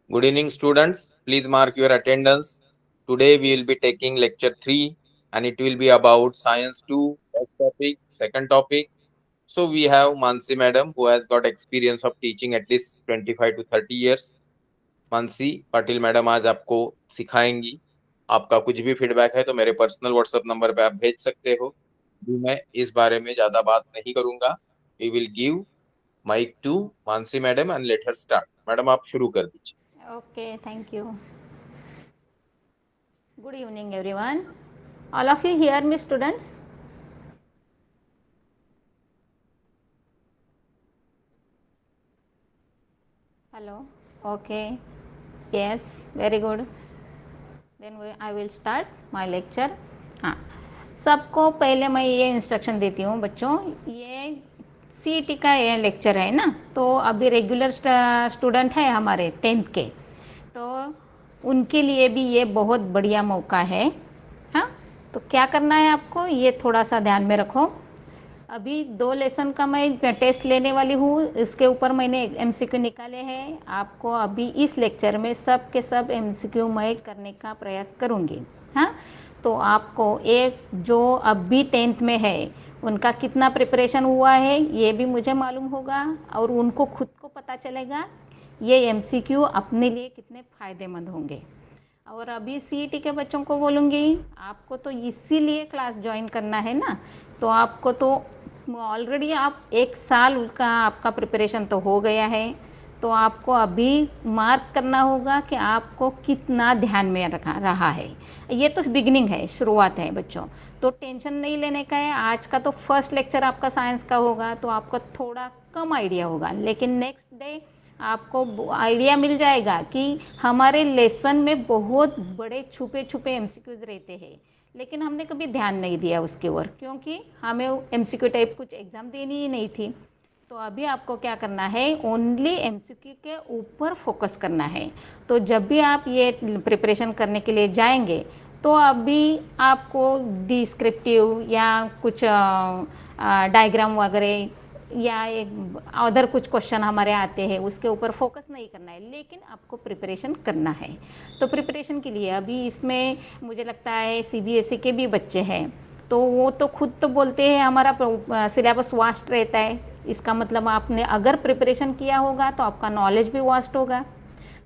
Good evening, students. Please mark your attendance. Today we will be taking lecture 3 and it will be about science 2, first topic, second topic. So we have Mansi madam who has got experience of teaching at least 25 to 30 years. Mansi Patil madam आज आपको सिखाएंगी। आपका कुछ भी feedback है तो मेरे personal WhatsApp number पे आप भेज सकते हो। अभी मैं इस बारे में ज्यादा बात नहीं करूंगा। We will give mic to Mansi madam and let her start. Madam आप शुरू कर दीजिए। Okay, thank you. Good evening, everyone. All of you hear me, students? Hello. Okay. Yes. Very good. I will start my lecture. हाँ, सबको पहले मैं ये instruction देती हूँ बच्चों, ये सीईटी का ये लेक्चर है ना, तो अभी रेगुलर स्टूडेंट है हमारे 10th के, तो उनके लिए भी ये बहुत बढ़िया मौका है। हाँ, तो क्या करना है आपको, ये थोड़ा सा ध्यान में रखो। अभी 2 लेसन का मैं टेस्ट लेने वाली हूँ, इसके ऊपर मैंने एमसीक्यू निकाले हैं। आपको अभी इस लेक्चर में सब के सब एमसीक्यू मैं करने का प्रयास करूँगी। हाँ, तो आपको एक जो अभी 10th में है उनका कितना प्रिपरेशन हुआ है ये भी मुझे मालूम होगा, और उनको खुद को पता चलेगा ये एमसीक्यू अपने लिए कितने फ़ायदेमंद होंगे। और अभी सीईटी के बच्चों को बोलूँगी, आपको तो इसीलिए क्लास ज्वाइन करना है ना, तो आपको तो ऑलरेडी आप 1 साल का आपका प्रिपरेशन तो हो गया है, तो आपको अभी मार्क करना होगा कि आपको कितना ध्यान में रहा है। ये तो बिगिनिंग है, शुरुआत है बच्चों, तो टेंशन नहीं लेने का है। आज का तो फर्स्ट लेक्चर आपका साइंस का होगा, तो आपको थोड़ा कम आइडिया होगा, लेकिन नेक्स्ट डे आपको आइडिया मिल जाएगा कि हमारे लेसन में बहुत बड़े छुपे छुपे एमसीक्यूज रहते हैं, लेकिन हमने कभी ध्यान नहीं दिया उसके ओर, क्योंकि हमें एमसीक्यू टाइप कुछ एग्ज़ाम देनी ही नहीं थी। तो अभी आपको क्या करना है, ओनली एमसीक्यू के ऊपर फोकस करना है। तो जब भी आप ये प्रिपरेशन करने के लिए जाएंगे, तो अभी आपको डिस्क्रिप्टिव या कुछ डायग्राम वगैरह या एक अदर कुछ क्वेश्चन हमारे आते हैं उसके ऊपर फोकस नहीं करना है, लेकिन आपको प्रिपरेशन करना है। तो प्रिपरेशन के लिए अभी इसमें मुझे लगता है सीबीएसई के भी बच्चे हैं, तो वो तो खुद तो बोलते हैं हमारा सिलेबस वास्ट रहता है। इसका मतलब आपने अगर प्रिपरेशन किया होगा तो आपका नॉलेज भी वास्ट होगा।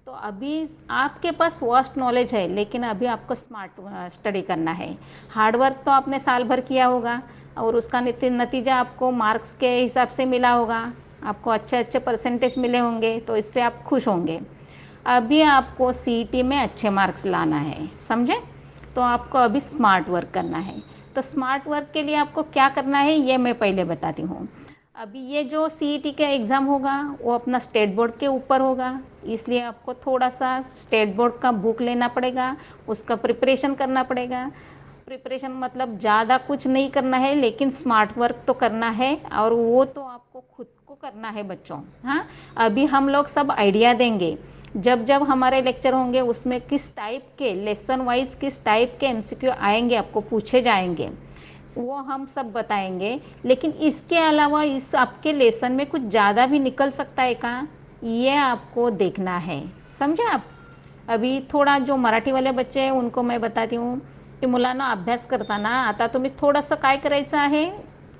तो अभी आपके पास वास्ट नॉलेज है, लेकिन अभी आपको स्मार्ट स्टडी करना है। हार्डवर्क तो आपने साल भर किया होगा और उसका नतीजा आपको मार्क्स के हिसाब से मिला होगा, आपको अच्छे अच्छे परसेंटेज मिले होंगे, तो इससे आप खुश होंगे। अभी आपको सीईटी में अच्छे मार्क्स लाना है, समझे? तो आपको अभी स्मार्ट वर्क करना है। तो स्मार्ट वर्क के लिए आपको क्या करना है ये मैं पहले बताती हूँ। अभी ये जो सीईटी का एग्ज़ाम होगा वो अपना स्टेट बोर्ड के ऊपर होगा, इसलिए आपको थोड़ा सा स्टेट बोर्ड का बुक लेना पड़ेगा, उसका प्रिपरेशन करना पड़ेगा। प्रिपरेशन मतलब ज़्यादा कुछ नहीं करना है, लेकिन स्मार्ट वर्क तो करना है, और वो तो आपको खुद को करना है बच्चों। हाँ, अभी हम लोग सब आइडिया देंगे, जब जब हमारे लेक्चर होंगे उसमें किस टाइप के लेसन वाइज किस टाइप के एमसीक्यू आएंगे, आपको पूछे जाएंगे, वो हम सब बताएंगे। लेकिन इसके अलावा इस आपके लेसन में कुछ ज़्यादा भी निकल सकता है का, ये आपको देखना है, समझे आप? अभी थोडा जो मराठी वाले बच्चे हैं उनको मैं बताती हूँ की मुलांना अभ्यास करताना आता तुम्ही थोडंसं काय करायचं आहे,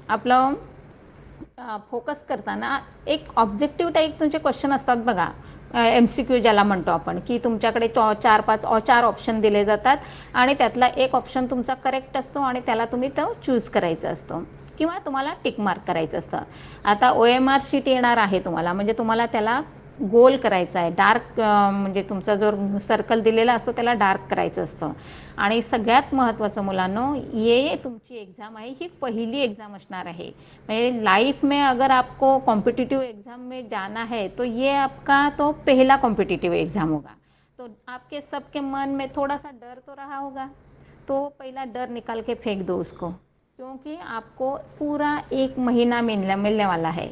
आपलं फोकस करताना एक ऑब्जेक्टिव्ह टाईप तुमचे क्वेश्चन असतात बघा, एमसीक्यू ज्याला म्हणतो आपण, की तुमच्याकडे 4 ऑप्शन दिले जातात आणि त्यातला एक ऑप्शन तुमचा करेक्ट असतो आणि त्याला तुम्ही तो चूज करायचा असतो किंवा तुम्हाला टिक मार्क करायचं असतं। आता OMR शीट येणार आहे तुम्हाला, म्हणजे तुम्हाला त्याला गोल करायचा आहे, डार्क म्हणजे तुमचा जो सर्कल दिलेला असतो त्याला डार्क करायचं असतं। आणि सगळ्यात महत्त्वाचं मुलांनो, ये तुमची एग्ज़ाम आहे ही पहिली एग्ज़ाम असणार आहे, म्हणजे लाइफ में अगर आपको कॉम्पिटिटिव एग्ज़ाम में जाना है तो ये आपका तो पहला कॉम्पिटिटिव एग्ज़ाम होगा। तो आपके सबके मन में थोड़ा सा डर तो रहा होगा, तो पहला डर निकाल के फेंक दो उसको, क्योंकि आपको पूरा 1 महीना मिलने वाला है।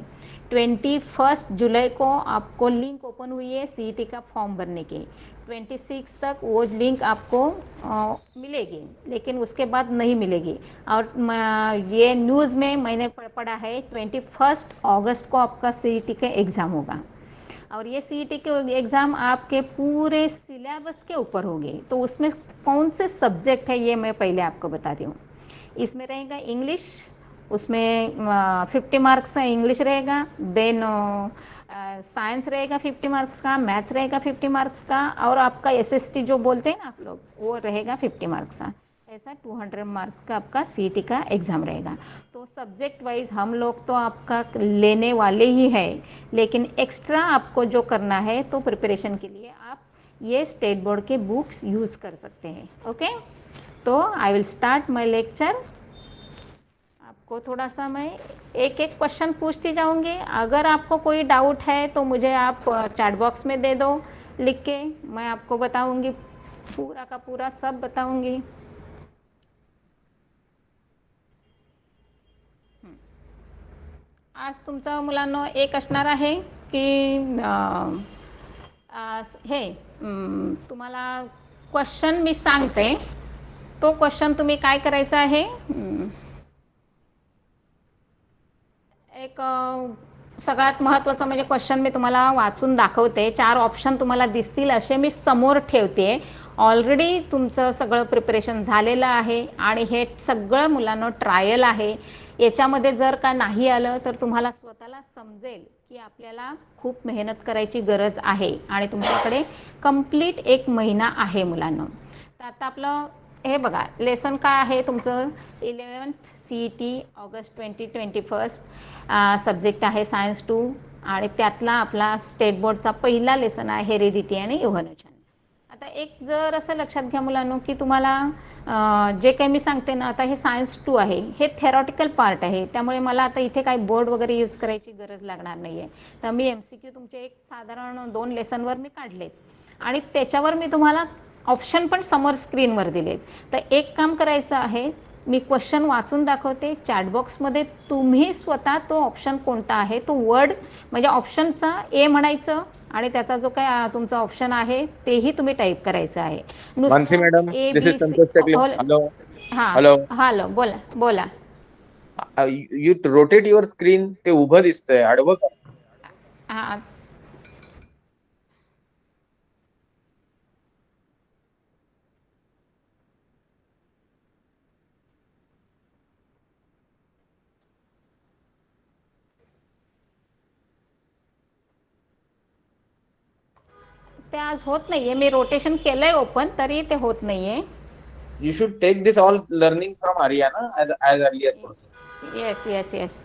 21 जुलाई को आपको लिंक ओपन हुई है सीईटी का फॉर्म भरने की, 26 तक वो लिंक आपको मिलेगी, लेकिन उसके बाद नहीं मिलेगी। और ये न्यूज़ में मैंने पढ़ा है 21 अगस्त को आपका सीईटी का एग्ज़ाम होगा। और ये सीईटी के एग्ज़ाम आपके पूरे सिलेबस के ऊपर होगी, तो उसमें कौन से सब्जेक्ट है ये मैं पहले आपको बताती हूँ। इसमें रहेगा इंग्लिश, उसमें 50 मार्क्स का इंग्लिश रहेगा, देन साइंस रहेगा 50 मार्क्स का, मैथ्स रहेगा 50 मार्क्स का, और आपका एसएसटी जो बोलते हैं ना आप लोग, वो रहेगा 50 मार्क्स का। ऐसा 200 मार्क्स का आपका सीईटी का एग्ज़ाम रहेगा। तो सब्जेक्ट वाइज हम लोग तो आपका लेने वाले ही हैं, लेकिन एक्स्ट्रा आपको जो करना है तो प्रिपरेशन के लिए आप ये स्टेट बोर्ड के बुक्स यूज़ कर सकते हैं। ओके, तो I will start my lecture. आपको थोड़ा सा मैं एक एक क्वेश्चन पूछती जाऊंगी। अगर आपको कोई डाउट है तो मुझे आप चैट बॉक्स में दे दो लिख के, मैं आपको बताऊंगी, पूरा का पूरा सब बताऊंगी। आज तुमचं मुलांनो एक असणार आहे की हे तुम्हाला क्वेश्चन मी सांगते, तो क्वेश्चन तुम्ही काय करायचा आहे, एक सगळ्यात महत्त्वाचं म्हणजे क्वेश्चन मी तुम्हाला वाचून दाखवते, 4 ऑप्शन तुम्हाला दिसतील असे मी समोर ठेवते। ऑलरेडी तुमचं सगळं प्रिपरेशन झालेलं आहे आणि हे सगळं मुलांना ट्रायल आहे। याच्यामध्ये जर का नाही आलं तर तुम्हाला स्वतःला समजेल की आपल्याला खूप मेहनत करायची गरज आहे आणि तुमच्याकडे कंप्लीट 1 महिना आहे मुलांनो। तर आता आपलं हे बघा, लेसन काय आहे तुमचं, 11th सीईटी ऑगस्ट 2021, सब्जेक्ट आहे सायन्स 2 आणि त्यातला आपला स्टेट बोर्डचा पहिला लेसन आहे हेरिडिटी आणि इव्होल्यूशन। आता एक जर असं लक्षात घ्या मुलांनो की तुम्हाला जे काही मी सांगते ना, आता हे सायन्स 2 आहे, हे थेरॉटिकल पार्ट आहे, त्यामुळे मला आता इथे काही बोर्ड वगैरे यूज करायची गरज लागणार नाही आहे। तर मी MCQ तुमचे एक साधारण 2 लेसनवर मी काढलेत आणि त्याच्यावर मी तुम्हाला ऑप्शन पण समोर स्क्रीनवर दिलेत। तर एक काम करायचं आहे, मी क्वेश्चन वाचून दाखवते, चॅटबॉक्समध्ये तुम्ही स्वतः तो ऑप्शन कोणता आहे तो वर्ड म्हणजे ऑप्शनचा ए म्हणायचं आणि त्याचा जो काय तुमचा ऑप्शन आहे तेही तुम्ही टाईप करायचं आहे। Mansi madam, A this B is C, Santosh Takle. Hello. हां हॅलो. हॅलो, बोला बोला। यू रोटेट युअर स्क्रीन, ते उभं दिसतंय, आडवं का? हां ते आज होत नाहीये, मी रोटेशन केलंय ओपन तरी ते होत नाहीये। You should take this all learning from Ariana as early as possible. Yes yes yes.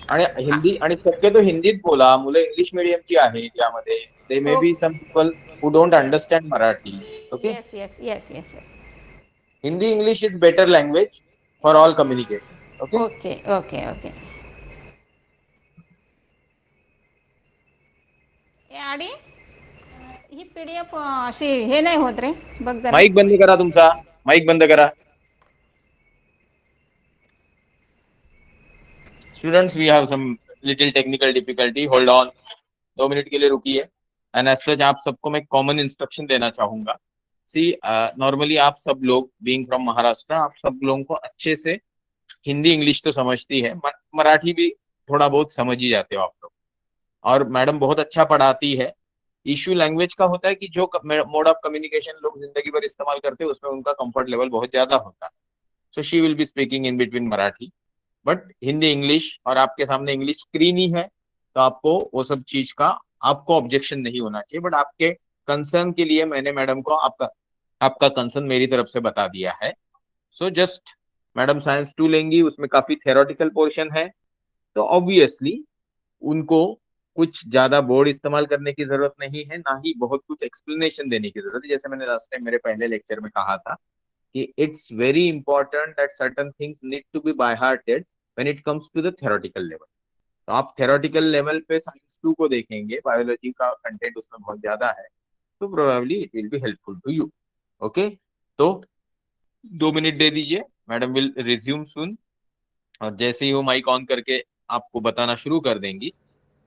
आणि हिंदी, आणि शक्यतो हिंदीत बोला, मुलं इंग्लिश मीडियमची आहेत यामध्ये, they may be some people who don't understand Marathi. Okay, yes yes yes yes yes. Hindi English is better language for all communication. Okay, okay okay okay. ए आडी, ही पीडीएफ अशी हे नाही होत रे, बघ जरा। माईक बंद करा तुमचा, माईक बंद करा. Students, we have some little technical difficulty, hold on, 2 minute के लिए रुकिए. एंड एज सच आप सबको मैं कॉमन इंस्ट्रक्शन देना चाहूंगा. सी, नॉर्मली आप सब लोग बीइंग फ्रॉम महाराष्ट्र, आप सब लोगों को अच्छे से हिंदी इंग्लिश तो समझती है, मराठी भी थोड़ा बहुत समझ ही जाते हो आप लोग, और मैडम बहुत अच्छा पढ़ाती है. इश्यू लैंग्वेज का होता है कि जो मोड ऑफ कम्युनिकेशन लोग जिंदगी भर इस्तेमाल करते हैं उसमें उनका कंफर्ट लेवल बहुत ज्यादा होता है. So she will be speaking in between Marathi, but Hindi English, और आपके सामने इंग्लिश स्क्रीन ही है, तो आपको वो सब चीज का आपको ऑब्जेक्शन नहीं होना चाहिए. बट आपके कंसर्न के लिए मैंने मैडम को आपका आपका कंसर्न मेरी तरफ से बता दिया है. सो जस्ट, मैडम साइंस 2 लेंगी, उसमें काफी थेरोटिकल पोर्शन है, तो ऑब्वियसली उनको कुछ ज्यादा बोर्ड इस्तेमाल करने की जरूरत नहीं है, ना ही बहुत कुछ एक्सप्लेनेशन देने की जरूरत है. जैसे मैंने लास्ट टाइम मेरे पहले लेक्चर में कहा था कि it's very important that certain things need to be by hearted when it comes to the theoretical level. तो आप थेरोटिकल लेवल पे साइंस 2 को देखेंगे, बायोलॉजी का कंटेंट उसमें बहुत ज्यादा है, तो probably it will be helpful to you. Okay, तो 2 मिनट दे दीजिए, मैडम विल रिज्यूम सुन, और जैसे ही वो माइक ऑन करके आपको बताना शुरू कर देंगी,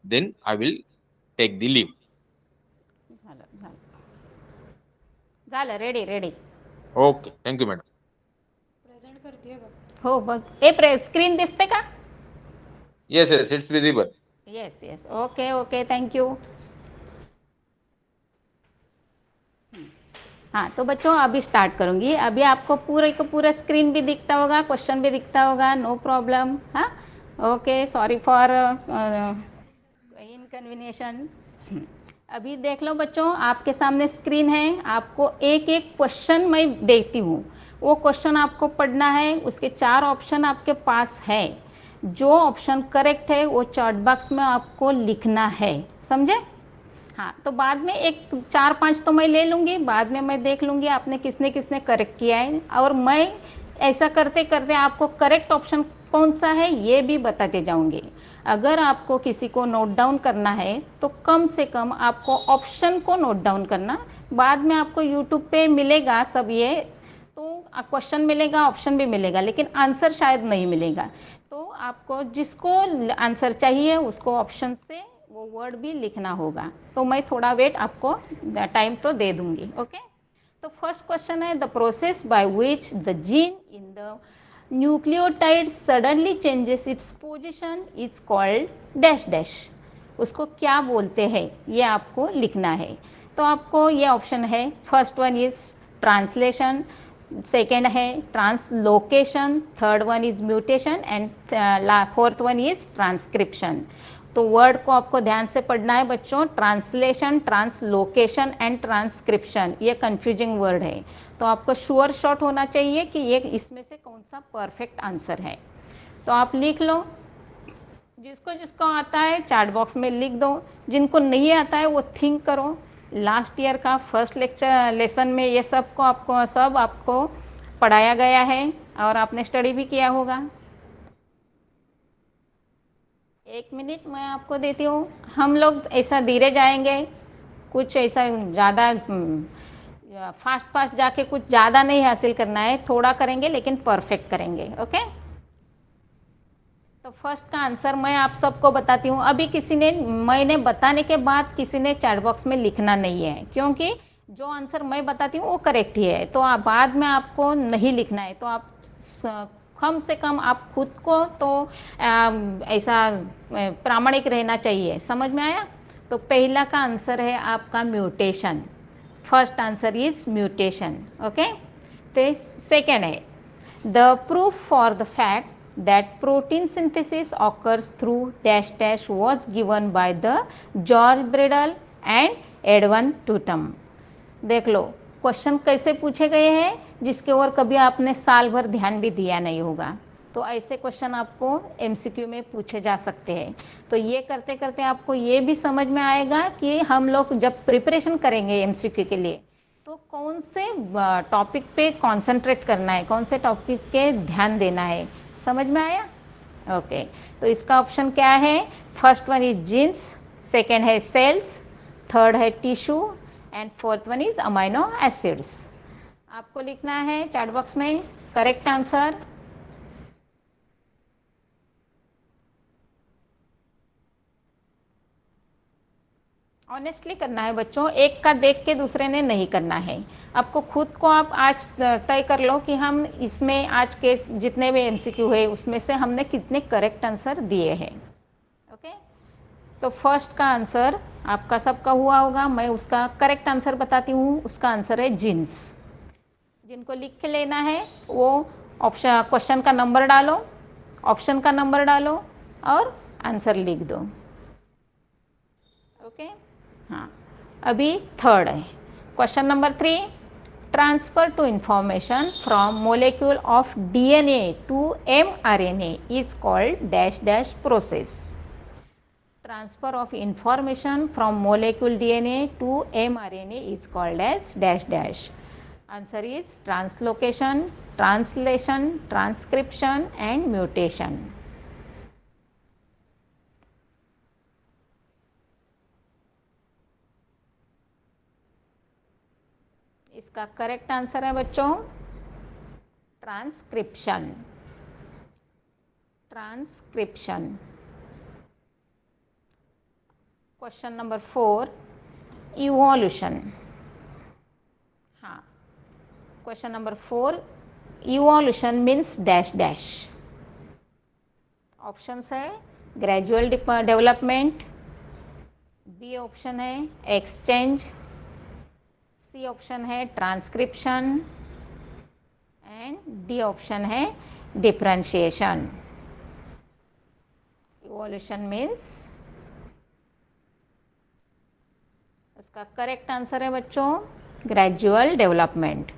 then I will take the leave. झालं झालं झालं, ready ready. Okay, thank you madam. Present करते का? हो बघ, ए स्क्रीन दिसते का? Yes yes, it's visible. Yes yes, okay okay, thank you. हाँ, तो बच्चों अभी स्टार्ट करूँगी। अभी आपको पूरे का पूरा स्क्रीन भी दिखता होगा, क्वेश्चन भी दिखता होगा, नो प्रॉब्लम। हाँ, ओके, सॉरी फॉर इनकन्वीनिएशन। अभी देख लो बच्चों, आपके सामने स्क्रीन है, आपको एक एक क्वेश्चन मैं देती हूँ, वो क्वेश्चन आपको पढ़ना है। उसके 4 ऑप्शन आपके पास है, जो ऑप्शन करेक्ट है वो चैट बॉक्स में आपको लिखना है, समझे? हाँ, तो बाद में एक 4-5 तो मैं ले लूँगी, बाद में मैं देख लूँगी आपने किसने किसने करेक्ट किया है, और मैं ऐसा करते करते आपको करेक्ट ऑप्शन कौन सा है ये भी बताते जाऊँगी। अगर आपको किसी को नोट डाउन करना है तो कम से कम आपको ऑप्शन को नोट डाउन करना, बाद में आपको यूट्यूब पे मिलेगा सब ये, तो क्वेश्चन मिलेगा, ऑप्शन भी मिलेगा, लेकिन आंसर शायद नहीं मिलेगा। तो आपको जिसको आंसर चाहिए उसको ऑप्शन से वो वर्ड भी लिखना होगा। तो मैं थोड़ा वेट आपको टाइम तो दे दूंगी। ओके, तो फर्स्ट क्वेश्चन है, the process by which the gene in the nucleotide suddenly changes its position is called dash dash. उसको क्या बोलते हैं ये आपको लिखना है। तो आपको ये ऑप्शन है, first one is translation, second है translocation, third one is mutation and fourth one is transcription. तो वर्ड को आपको ध्यान से पढ़ना है बच्चों, ट्रांसलेशन, ट्रांसलोकेशन एंड ट्रांसक्रिप्शन, ये कंफ्यूजिंग वर्ड है, तो आपको श्योर शॉट होना चाहिए कि ये इसमें से कौन सा परफेक्ट आंसर है। तो आप लिख लो, जिसको जिसको आता है चैट बॉक्स में लिख दो, जिनको नहीं आता है वो थिंक करो। लास्ट ईयर का फर्स्ट लेसन में ये सब आपको पढ़ाया गया है और आपने स्टडी भी किया होगा। 1 मिनट मैं आपको देती हूँ। हम लोग ऐसा धीरे जाएंगे, कुछ ऐसा ज़्यादा फास्ट फास्ट जाके कुछ ज़्यादा नहीं हासिल करना है, थोड़ा करेंगे लेकिन परफेक्ट करेंगे। ओके, तो फर्स्ट का आंसर मैं आप सबको बताती हूँ। अभी किसी ने, मैंने बताने के बाद किसी ने चैट बॉक्स में लिखना नहीं है, क्योंकि जो आंसर मैं बताती हूँ वो करेक्ट ही है, तो आप बाद में आपको नहीं लिखना है। तो आप कम से कम आप खुद को तो ऐसा प्रामाणिक रहना चाहिए। समझ में आया? तो पहला का आंसर है आपका mutation, first answer is mutation. Okay, तो सेकेंड है, the proof for the fact that protein synthesis occurs through dash dash was given by the George Bredal and Edwin Tutum। देख लो क्वेश्चन कैसे पूछे गए हैं, जिसके ओर कभी आपने साल भर ध्यान भी दिया नहीं होगा, तो ऐसे क्वेश्चन आपको MCQ में पूछे जा सकते हैं। तो ये करते करते आपको ये भी समझ में आएगा कि हम लोग जब प्रिपरेशन करेंगे MCQ के लिए तो कौन से टॉपिक पे कंसंट्रेट करना है, कौन से टॉपिक के ध्यान देना है। समझ में आया? ओके, तो इसका ऑप्शन क्या है? First one is genes, second है सेल्स, थर्ड है tissue and fourth one is amino acids. आपको लिखना है चैट बॉक्स में करेक्ट आंसर। ऑनेस्टली करना है बच्चों, एक का देख के दूसरे ने नहीं करना है। आपको खुद को आप आज तय कर लो कि हम इसमें आज के जितने भी MCQ है उसमें से हमने कितने करेक्ट आंसर दिए हैं। ओके, तो फर्स्ट का आंसर आपका सबका हुआ होगा, मैं उसका करेक्ट आंसर बताती हूँ। उसका आंसर है जीन्स। जिनको लिख के लेना है वो ऑप्शन, क्वेश्चन का नंबर डालो, ऑप्शन का नंबर डालो और आंसर लिख दो। ओके, हाँ, अभी थर्ड है question number 3, transfer to information from molecule of DNA to mRNA is called dash dash process. Transfer of information from molecule DNA to mRNA is called as dash dash. Answer is translocation, translation, transcription and mutation. इसका correct answer है बच्चों transcription, transcription. Question number 4, evolution. हाँ, question number 4, evolution means dash dash. Options है gradual development, B option है exchange, C सी option है transcription and D option है differentiation. Evolution means, उसका correct answer है बच्चों ग्रेजुअल डेवलपमेंट।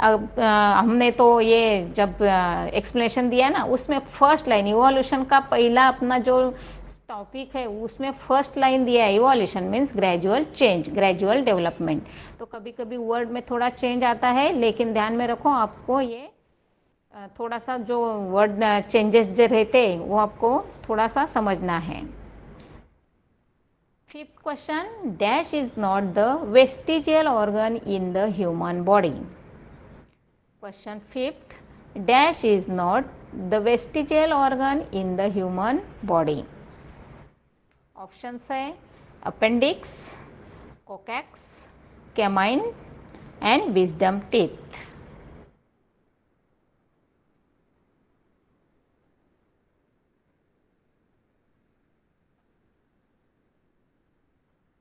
अब हमने तो ये जब एक्सप्लेनेशन दिया ना, उसमें फर्स्ट लाइन इवोल्यूशन का पहला अपना जो टॉपिक है उसमें फर्स्ट लाइन दिया है evolution means gradual change, gradual development. तो कभी कभी वर्ड में थोड़ा चेंज आता है, लेकिन ध्यान में रखो आपको ये थोड़ा सा जो वर्ड चेंजेस जो रहते हैं वो आपको थोड़ा सा समझना है। Fifth question, dash is not the vestigial organ in the human body. Question fifth, dash is not the vestigial organ in the human body. Options है appendix, coccyx, canine and wisdom teeth.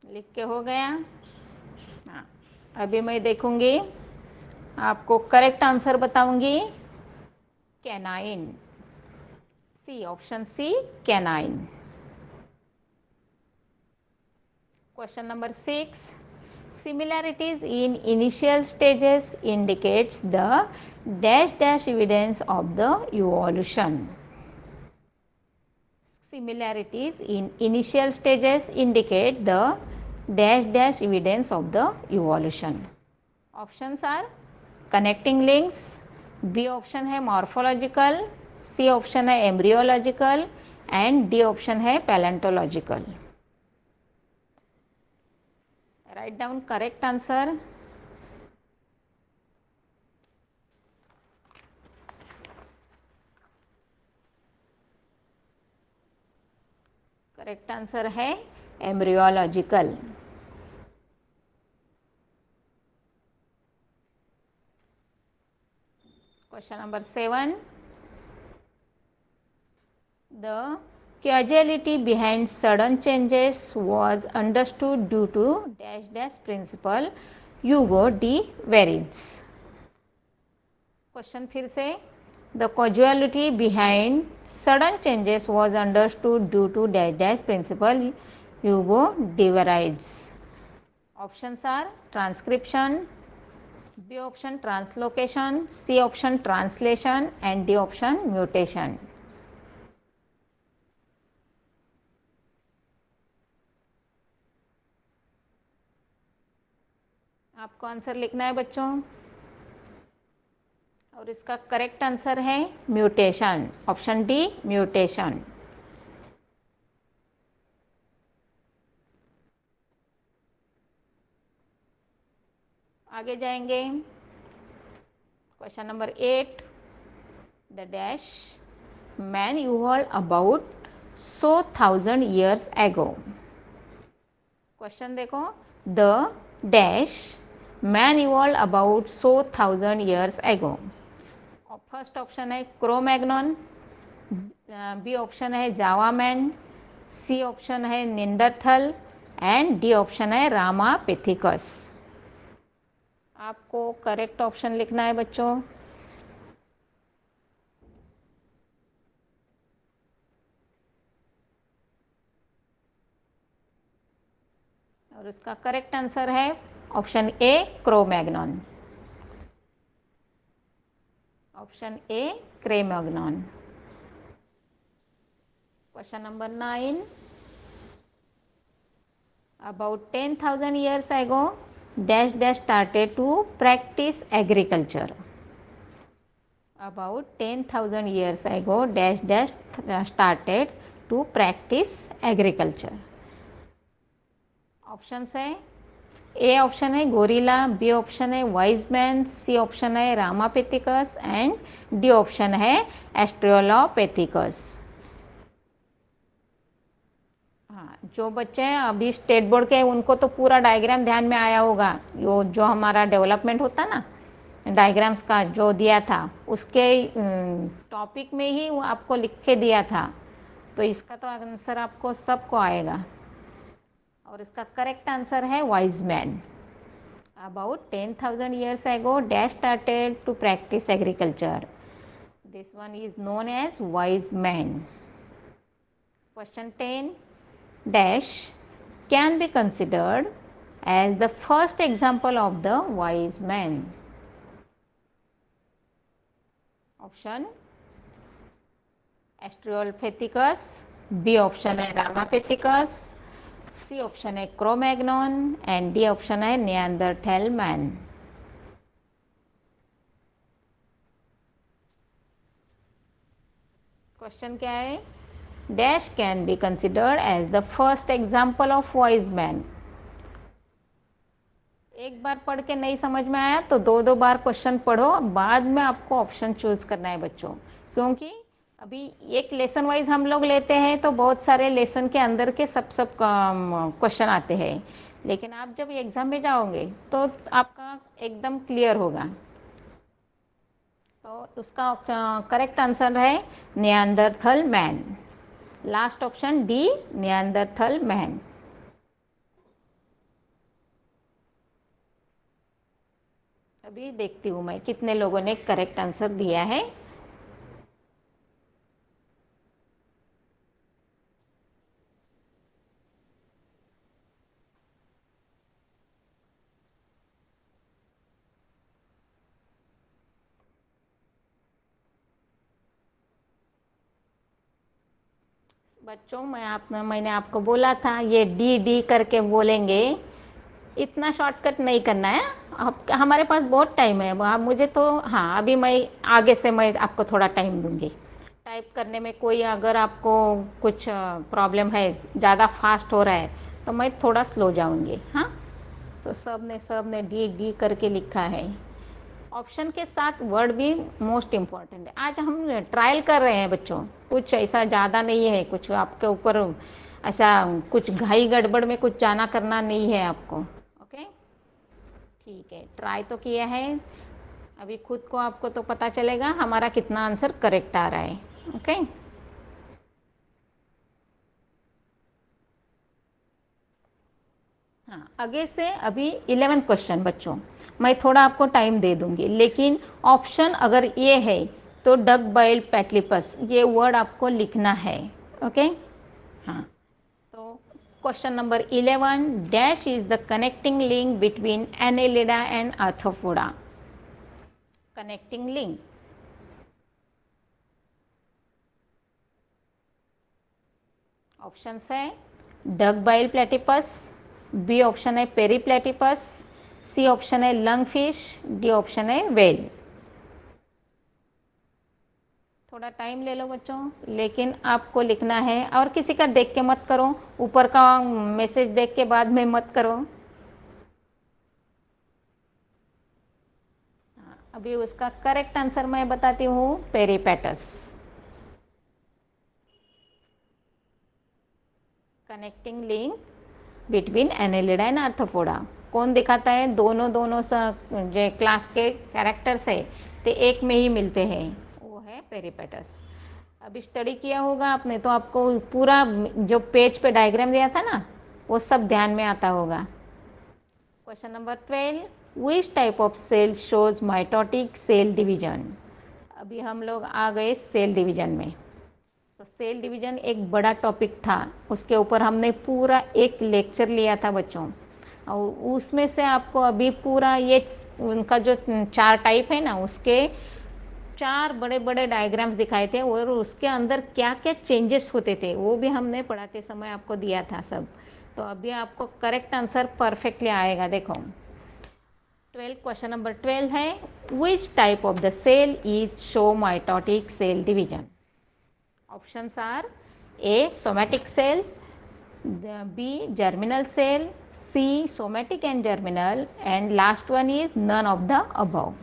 लिख के हो गया? हाँ, अभी मैं देखूंगी, आपको करेक्ट आंसर बताऊंगी canine, C, option C canine. Question number 6, similarities in initial stages indicates the dash dash evidence of the evolution. Similarities in initial stages indicate the dash dash evidence of the evolution. Options are connecting links, B option है morphological, C option है embryological and D option है paleontological. Write down correct answer. Correct answer है embryological. Question number 7, the causality behind sudden changes was understood due to dash dash principle, Hugo de Verins. Question फिर से, the causality behind sudden changes was understood due to dash dash principle, Hugo de Verins. Options are transcription, B option translocation, C option translation and D option mutation. आपको आंसर लिखना है बच्चों, और इसका correct answer है म्यूटेशन, ऑप्शन डी म्यूटेशन। आगे जाएंगे, question number 8, the dash man evolve about 100,000 years ago। क्वेश्चन देखो, the dash man evolve about 100,000 years ago। First option है क्रोमैग्नॉन, बी ऑप्शन है जावा मैन, सी ऑप्शन है Neanderthal and D option है Ramapithecus. आपको correct option लिखना है बच्चों। और इसका करेक्ट आंसर है option A Cro-Magnon, option A Cro-Magnon. Question number 9, about 10,000 years ago dash dash started to practice agriculture। about 10,000 years ago dash dash started to practice agriculture। Options है, A option है gorilla, B option है wise man, C option है Ramapithecus and D option है एस्ट्रोलोपेथिकस। हाँ, जो बच्चे हैं अभी स्टेट बोर्ड के, उनको तो पूरा डायग्राम ध्यान में आया होगा। जो हमारा डेवलपमेंट होता ना, डायग्राम्स का जो दिया था उसके टॉपिक में ही वो आपको लिख के दिया था, तो इसका तो आंसर आपको सबको आएगा। और इसका करेक्ट आंसर है wise man, About 10,000 years ago, dash started to practice agriculture. This one is known as wise man. Question 10, dash can be considered as the first example of the wise man. Option Australopithecus, B option है Ramapithecus, C option है Cro-Magnon and D option है Neanderthal man. Question क्या है? Dash can be considered as the first example of wise man. एक बार पढ़ के नहीं समझ में आया तो दो दो बार क्वेश्चन पढ़ो, बाद में आपको ऑप्शन चूज करना है बच्चों, क्योंकि अभी एक लेसन वाइज हम लोग लेते हैं तो बहुत सारे लेसन के अंदर के सब क्वेश्चन आते हैं, लेकिन आप जब एग्जाम में जाओगे तो आपका एकदम क्लियर होगा. तो उसका करेक्ट आंसर है Neanderthal man. Last option D, Neanderthal man. अभी देखती हूँ मैं कितने लोगों ने करेक्ट आंसर दिया है. बच्चों मैंने आपको बोला था ये डी डी करके बोलेंगे, इतना शॉर्टकट नहीं करना है. आप हमारे पास बहुत टाइम है, आप मुझे तो हाँ अभी मैं आगे से मैं आपको थोड़ा टाइम दूंगी. टाइप करने में कोई अगर आपको कुछ प्रॉब्लम है, ज़्यादा फास्ट हो रहा है तो मैं थोड़ा स्लो जाऊंगी. हाँ, तो सब ने डी डी करके लिखा है. ऑप्शन के साथ वर्ड भी मोस्ट इम्पॉर्टेंट है. आज हम ट्रायल कर रहे हैं बच्चों, कुछ ऐसा ज़्यादा नहीं है, कुछ आपके ऊपर ऐसा कुछ घाई गड़बड़ में कुछ जाना करना नहीं है आपको. ओके, ठीक है, ट्राई तो किया है. अभी खुद को आपको तो पता चलेगा हमारा कितना आंसर करेक्ट आ रहा है. ओके, हाँ, आगे से अभी 11 क्वेश्चन बच्चों मैं थोड़ा आपको टाइम दे दूंगी, लेकिन ऑप्शन अगर ये है तो डक बाइल पैटलिपस ये वर्ड आपको लिखना है. ओके, हाँ, तो question number 11, dash is the connecting link between Annelida and Arthropoda. Connecting link. Option है duck bill platypus, B option है पेरीप्लेटिपस, सी ऑप्शन है लंग फिश, डी ऑप्शन है वेल. थोड़ा टाइम ले लो बच्चों, लेकिन आपको लिखना है और किसी का देख के मत करो, ऊपर का मैसेज देख के बाद में मत करो. अभी उसका करेक्ट आंसर मैं बताती हूँ, peripatus. Connecting link between Annelida and arthropoda. कौन दिखाता है? दोनों जो क्लास के कैरेक्टर्स है ते एक में ही मिलते हैं, वो है पेरीपेटस. अभी स्टडी किया होगा आपने तो आपको पूरा जो पेज पे डायग्राम दिया था ना वो सब ध्यान में आता होगा. Question number 12, which type of cell shows mitotic cell division. अभी हम लोग आ गए सेल डिवीजन में. तो सेल डिवीजन एक बड़ा टॉपिक था, उसके ऊपर हमने पूरा एक लेक्चर लिया था बच्चों, और उसमें से आपको अभी पूरा ये उनका जो 4 टाइप है ना उसके 4 बड़े बड़े डायग्राम्स दिखाए थे, और उसके अंदर क्या क्या चेंजेस होते थे वो भी हमने पढ़ाते समय आपको दिया था सब. तो अभी आपको करेक्ट आंसर परफेक्टली आएगा. देखो 12, क्वेश्चन नंबर 12 है, which type of the cell is show mitotic cell division. Options are A. Somatic cell, B. Germinal cell, C. Somatic and germinal, and last one is none of the above.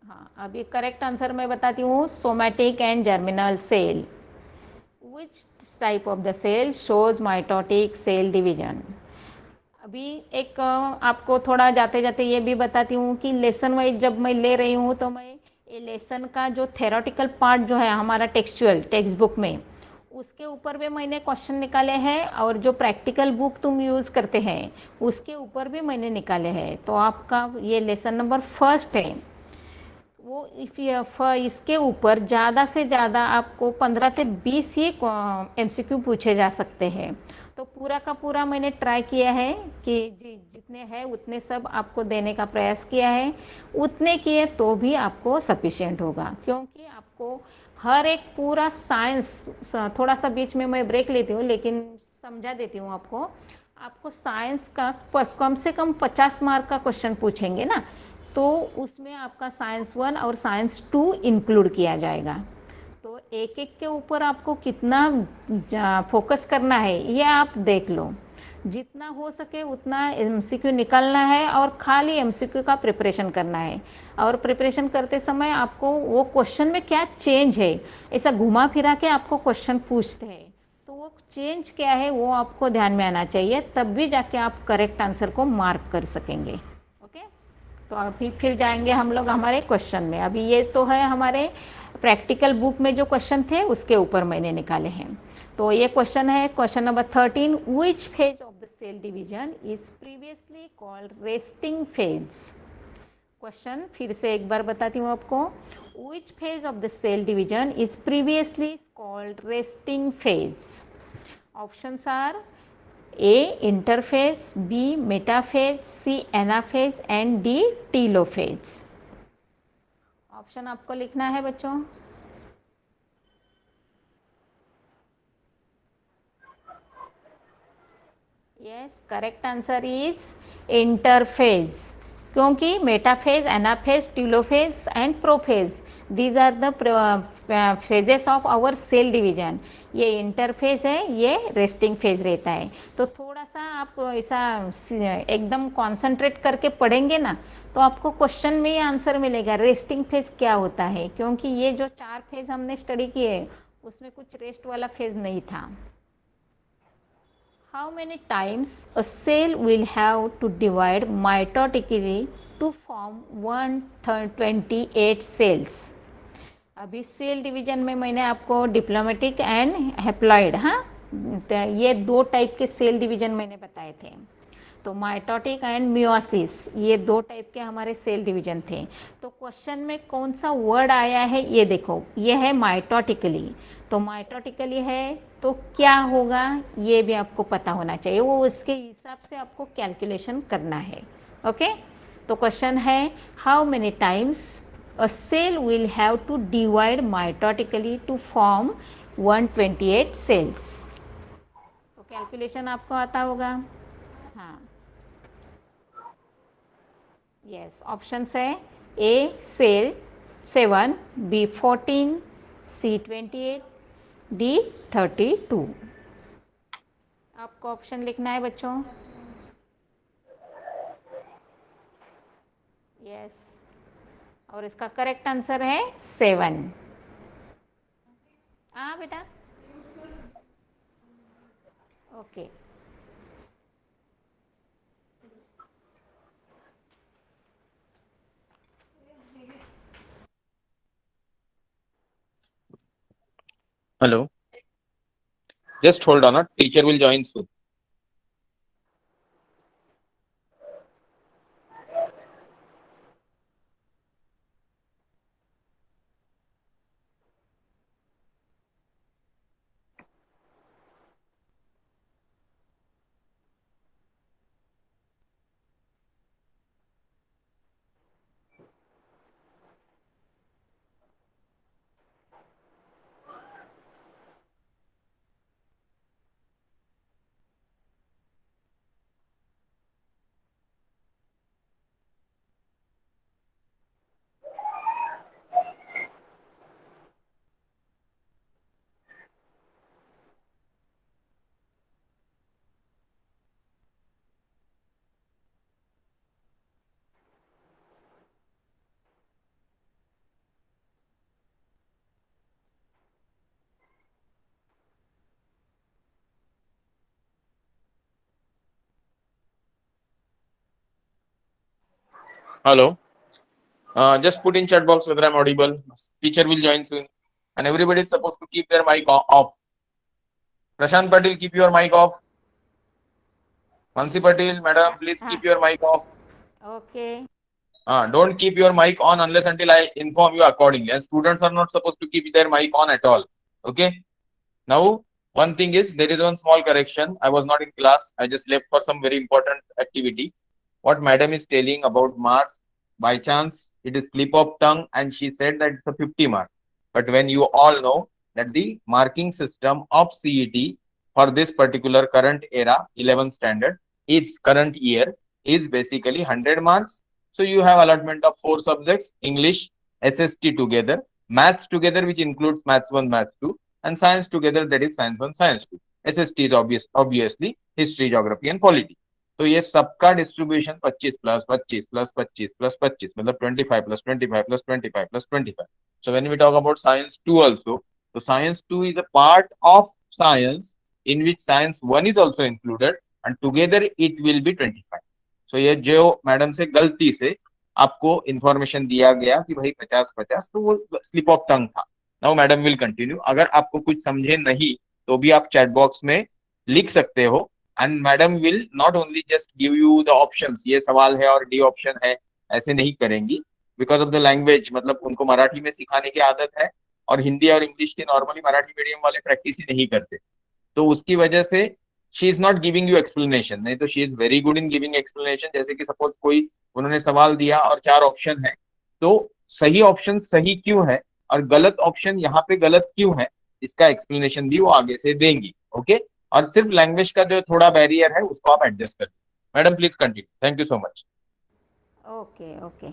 हाँ, अभी correct answer मैं बताती हूँ, somatic and germinal cell. Which type of the cell shows mitotic cell division. अभी एक आपको थोड़ा जाते जाते ये भी बताती हूँ कि लेसन वाइज जब मैं ले रही हूँ तो मैं ये लेसन का जो थेरोटिकल पार्ट जो है हमारा टेक्सचुअल टेक्स्ट बुक में, उसके ऊपर भी मैंने क्वेश्चन निकाले हैं, और जो प्रैक्टिकल बुक तुम यूज़ करते हैं उसके ऊपर भी मैंने निकाले हैं। तो आपका ये लेसन नंबर फर्स्ट है, वो इसके ऊपर ज़्यादा से ज़्यादा आपको 15 से 20 ही एमसीक्यू पूछे जा सकते हैं। तो पूरा का पूरा मैंने ट्राई किया है कि जितने हैं उतने सब आपको देने का प्रयास किया है। उतने किए तो भी आपको सफिशिएंट होगा, क्योंकि आपको हर एक पूरा साइंस, थोड़ा सा बीच में मैं ब्रेक लेती हूँ लेकिन समझा देती हूँ आपको। आपको साइंस का कम से कम 50 मार्क का क्वेश्चन पूछेंगे ना, तो उसमें आपका साइंस 1 और साइंस 2 इंक्लूड किया जाएगा। तो एक एक के ऊपर आपको कितना फोकस करना है ये आप देख लो। जितना हो सके उतना एमसीक्यू निकालना है और खाली एमसीक्यू का प्रिपरेशन करना है। और प्रिपरेशन करते समय आपको वो क्वेश्चन में क्या चेंज है, ऐसा घुमा फिरा के आपको क्वेश्चन पूछते हैं, तो वो चेंज क्या है वो आपको ध्यान में आना चाहिए, तब भी जाके आप करेक्ट आंसर को मार्क कर सकेंगे। ओके, तो अभी फिर जाएंगे हम लोग हमारे क्वेश्चन में। अभी ये तो है हमारे प्रैक्टिकल बुक में जो क्वेश्चन थे उसके ऊपर मैंने निकाले हैं। तो ये क्वेश्चन है, question number 13, which phase of the cell division is previously called resting phase. Question फिर से एक बार बताती हूँ आपको, which phase of the cell division is previously called resting phase. Options are A interphase, B metaphase, C anaphase and D telophase। Option आपको लिखना है बच्चों। Yes, correct answer is interphase, क्योंकि metaphase, anaphase, telophase and prophase, these are the phases of our cell division. ये interphase है, ये resting phase रहता है। तो थोड़ा सा आप ऐसा एकदम कॉन्सेंट्रेट करके पढ़ेंगे ना, तो आपको क्वेश्चन में ही आंसर मिलेगा रेस्टिंग फेज क्या होता है, क्योंकि ये जो 4 फेज हमने स्टडी किए उसमें कुछ रेस्ट वाला फेज नहीं था। How many times a cell will have to divide mitotically to form 128 cells? अभी सेल डिवीजन में मैंने आपको डिप्लोमेटिक एंड हेप्लॉइड, हाँ, ये 2 टाइप के सेल डिवीजन मैंने बताए थे। तो माइटोटिक एंड मियोसिस, ये 2 टाइप के हमारे सेल डिवीजन थे। तो क्वेश्चन में कौन सा वर्ड आया है ये देखो, ये है माइटोटिकली। तो माइटोटिकली है तो क्या होगा ये भी आपको पता होना चाहिए, वो उसके हिसाब से आपको कैलकुलेशन करना है। ओके, तो क्वेश्चन है, how many times a cell will have to divide mitotically to form 128 cells. तो कैलकुलेशन आपको आता होगा। हाँ, यस, ऑप्शंस है A cell 7, B 14, C 28, D 32। आपको ऑप्शन लिखना है बच्चों। यस, और इसका करेक्ट आंसर है 7। हाँ बेटा, okay. Hello. Just hold on. Teacher will join soon. Hello. Just put in chat box whether I'm audible. Teacher will join soon. And everybody is supposed to keep their mic off. Prashant Patil, keep your mic off. Mansi Patil, madam, please keep your mic off. Okay. Don't keep your mic on unless until I inform you accordingly. And students are not supposed to keep their mic on at all. Okay. Now, one thing is there is one small correction. I was not in class. I just left for some very important activity. What madam is telling about marks, by chance, it is slip of tongue, and she said that it's a 50 mark. But when you all know that the marking system of CET for this particular current era, 11th standard, its current year is basically 100 marks. So you have allotment of 4 subjects, English, SST together, maths together, which includes maths 1, maths 2, and science together, that is science 1, science 2. SST is obviously history, geography and polity. तो ये सबका distribution 25 plus 25 plus 25 plus 25 मतलब 25 plus 25 plus 25 plus 25. So when we talk about science 2 also, so science 2 is a part of science in which science 1 is also included and together it will be 25. So ये जो madam से गलती से आपको information दिया गया कि भाई 50-50, तो वो स्लिप ऑफ टंग था. Now madam will continue. अगर आपको कुछ समझे नहीं तो भी आप चैट बॉक्स में लिख सकते हो and madam will not only just give you the options, ये सवाल है और डी ऑप्शन है, ऐसे नहीं करेंगी. बिकॉज ऑफ द लैंग्वेज, मतलब उनको मराठी में सिखाने की आदत है और हिंदी और इंग्लिश की नॉर्मली मराठी मीडियम वाले प्रैक्टिस ही नहीं करते. तो उसकी वजह से she is not giving you explanation. नहीं तो she is very good in giving explanation. जैसे कि सपोज कोई उन्होंने सवाल दिया और 4 ऑप्शन है, तो सही ऑप्शन सही क्यों है और गलत ऑप्शन यहाँ पे गलत क्यों है, इसका एक्सप्लेनेशन भी वो आगे से देंगी. ओके. और सिर्फ लैंग्वेज का जो थोड़ा बैरियर है उसको आप एडजस्ट कर. Madam please continue. Thank you so much. Okay okay.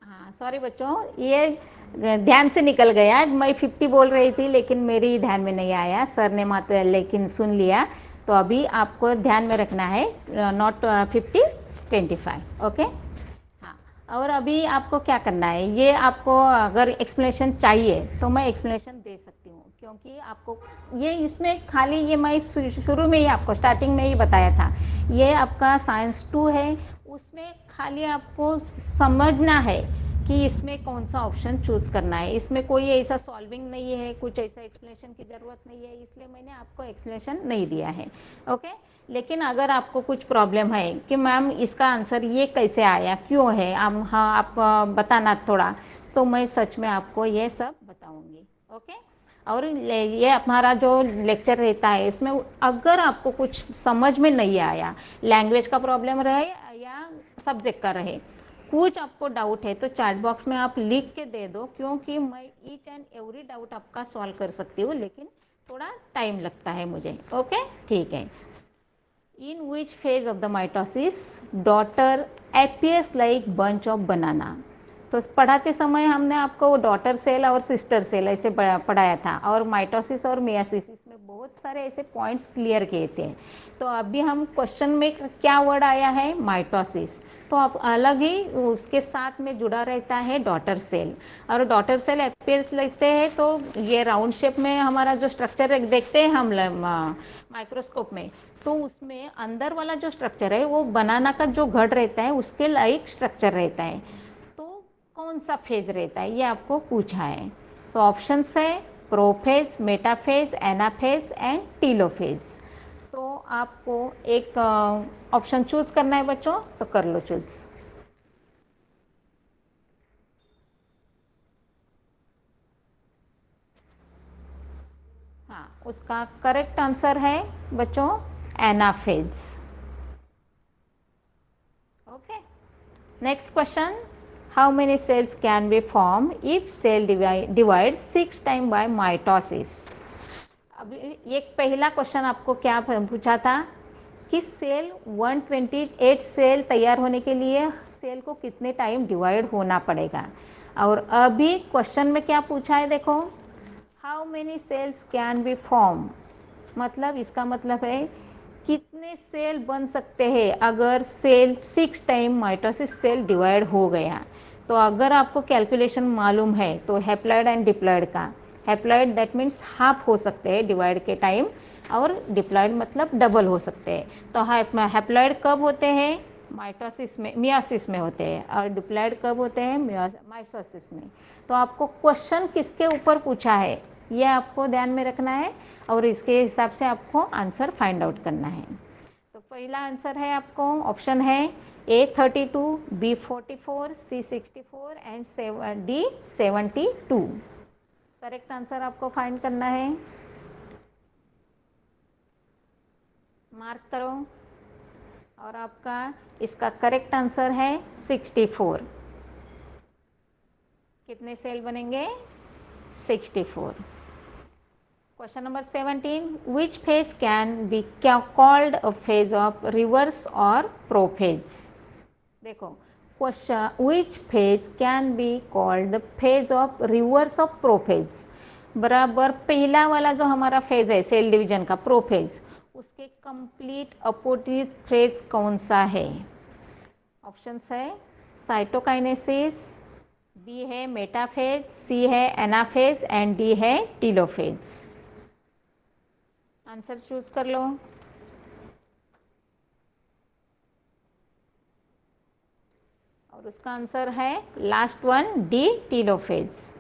हाँ सॉरी बच्चों, ये ध्यान से निकल गया. मैं 50 बोल रही थी लेकिन मेरी ध्यान में नहीं आया. सर ने मात्र लेकिन सुन लिया. तो अभी आपको ध्यान में रखना है नॉट 50, 25. ओके. हाँ. और अभी आपको क्या करना है, ये आपको अगर एक्सप्लेनेशन चाहिए तो मैं एक्सप्लेनेशन दे सकती हूँ, क्योंकि आपको ये इसमें खाली ये मैं शुरू में ही आपको स्टार्टिंग में ही बताया था. ये आपका साइंस 2 है, उसमें खाली आपको समझना है कि इसमें कौन सा ऑप्शन चूज करना है. इसमें कोई ऐसा सॉल्विंग नहीं है, कुछ ऐसा एक्सप्लेनेशन की ज़रूरत नहीं है, इसलिए मैंने आपको एक्सप्लेनेशन नहीं दिया है. ओके. लेकिन अगर आपको कुछ प्रॉब्लम है कि मैम इसका आंसर ये कैसे आया, क्यों है, आप बताना थोड़ा, तो मैं सच में आपको ये सब बताऊंगी. ओके. और ये हमारा जो लेक्चर रहता है इसमें अगर आपको कुछ समझ में नहीं आया, लैंग्वेज का प्रॉब्लम रहे या सब्जेक्ट का रहे, कुछ आपको डाउट है तो चैट बॉक्स में आप लिख के दे दो, क्योंकि मैं ईच एंड एवरी डाउट आपका सॉल्व कर सकती हूँ, लेकिन थोड़ा टाइम लगता है मुझे. ओके. ठीक है. In which phase of the mitosis daughter appears like bunch of banana. तो पढ़ाते समय हमने आपको डॉटर सेल और सिस्टर सेल ऐसे पढ़ाया था, और माइटोसिस और मियासिस में बहुत सारे ऐसे पॉइंट्स क्लियर किए थे. तो अभी हम क्वेश्चन में क्या वर्ड आया है, माइटोसिस, तो आप अलग ही उसके साथ में जुड़ा रहता है डॉटर सेल. और डॉटर सेल अपीयर्स लगते हैं तो ये राउंड शेप में हमारा जो स्ट्रक्चर देखते हैं हम माइक्रोस्कोप में, तो उसमें अंदर वाला जो स्ट्रक्चर है वो बनाना का जो घड़ रहता है उसके लाइक स्ट्रक्चर रहता है. तो कौन सा फेज रहता है ये आपको पूछा है. तो ऑप्शंस है prophase, metaphase, anaphase and telophase. तो आपको एक ऑप्शन चूज करना है बच्चों, तो कर लो चूज. हाँ, उसका करेक्ट आंसर है बच्चों anaphase. Okay. Next question. How many cells can be formed if cell divides 6 times by mitosis? अभी एक पहला क्वेश्चन आपको क्या पूछा था कि सेल 128 सेल तैयार होने के लिए सेल को कितने टाइम डिवाइड होना पड़ेगा. और अभी क्वेश्चन में क्या पूछा है देखो, how many cells can be form, मतलब इसका मतलब है कितने सेल बन सकते हैं अगर cell 6 time mitosis cell divide हो गया. तो अगर आपको कैलकुलेशन मालूम है तो हैप्लॉइड एंड डिप्लॉइड का, हैप्लॉइड दैट मीन्स हाफ हो सकते हैं डिवाइड के टाइम, और डिप्लॉइड मतलब डबल हो सकते हैं। तो हैप्लॉइड कब होते हैं? माइटोसिस में, मियोसिस में होते हैं, और डिप्लॉइड कब होते हैं? माइटोसिस में। तो आपको क्वेश्चन किसके ऊपर पूछा है ये आपको ध्यान में रखना है, और इसके हिसाब से आपको आंसर फाइंड आउट करना है। तो पहला आंसर है आपको, ऑप्शन है A32, B44, C64 and D 72। Correct answer आपको फाइंड करना है, मार्क करो। और आपका इसका करेक्ट आंसर है 64। कितने सेल बनेंगे? 64। Question number 17, which phase can be called a phase of reverse और प्रोफेज? देखो question, which phase can be called the phase of reverse of prophase? बराबर पहला वाला जो हमारा फेज है सेल डिवीजन का, प्रोफेज, उसके कंप्लीट अपोजिट फेज कौन सा है? ऑप्शंस है साइटोकाइनेसिस, बी है मेटाफेज, सी है एनाफेज एंड डी है टीलोफेज। आंसर चूज कर लो। और उसका आंसर है last one, D telophase.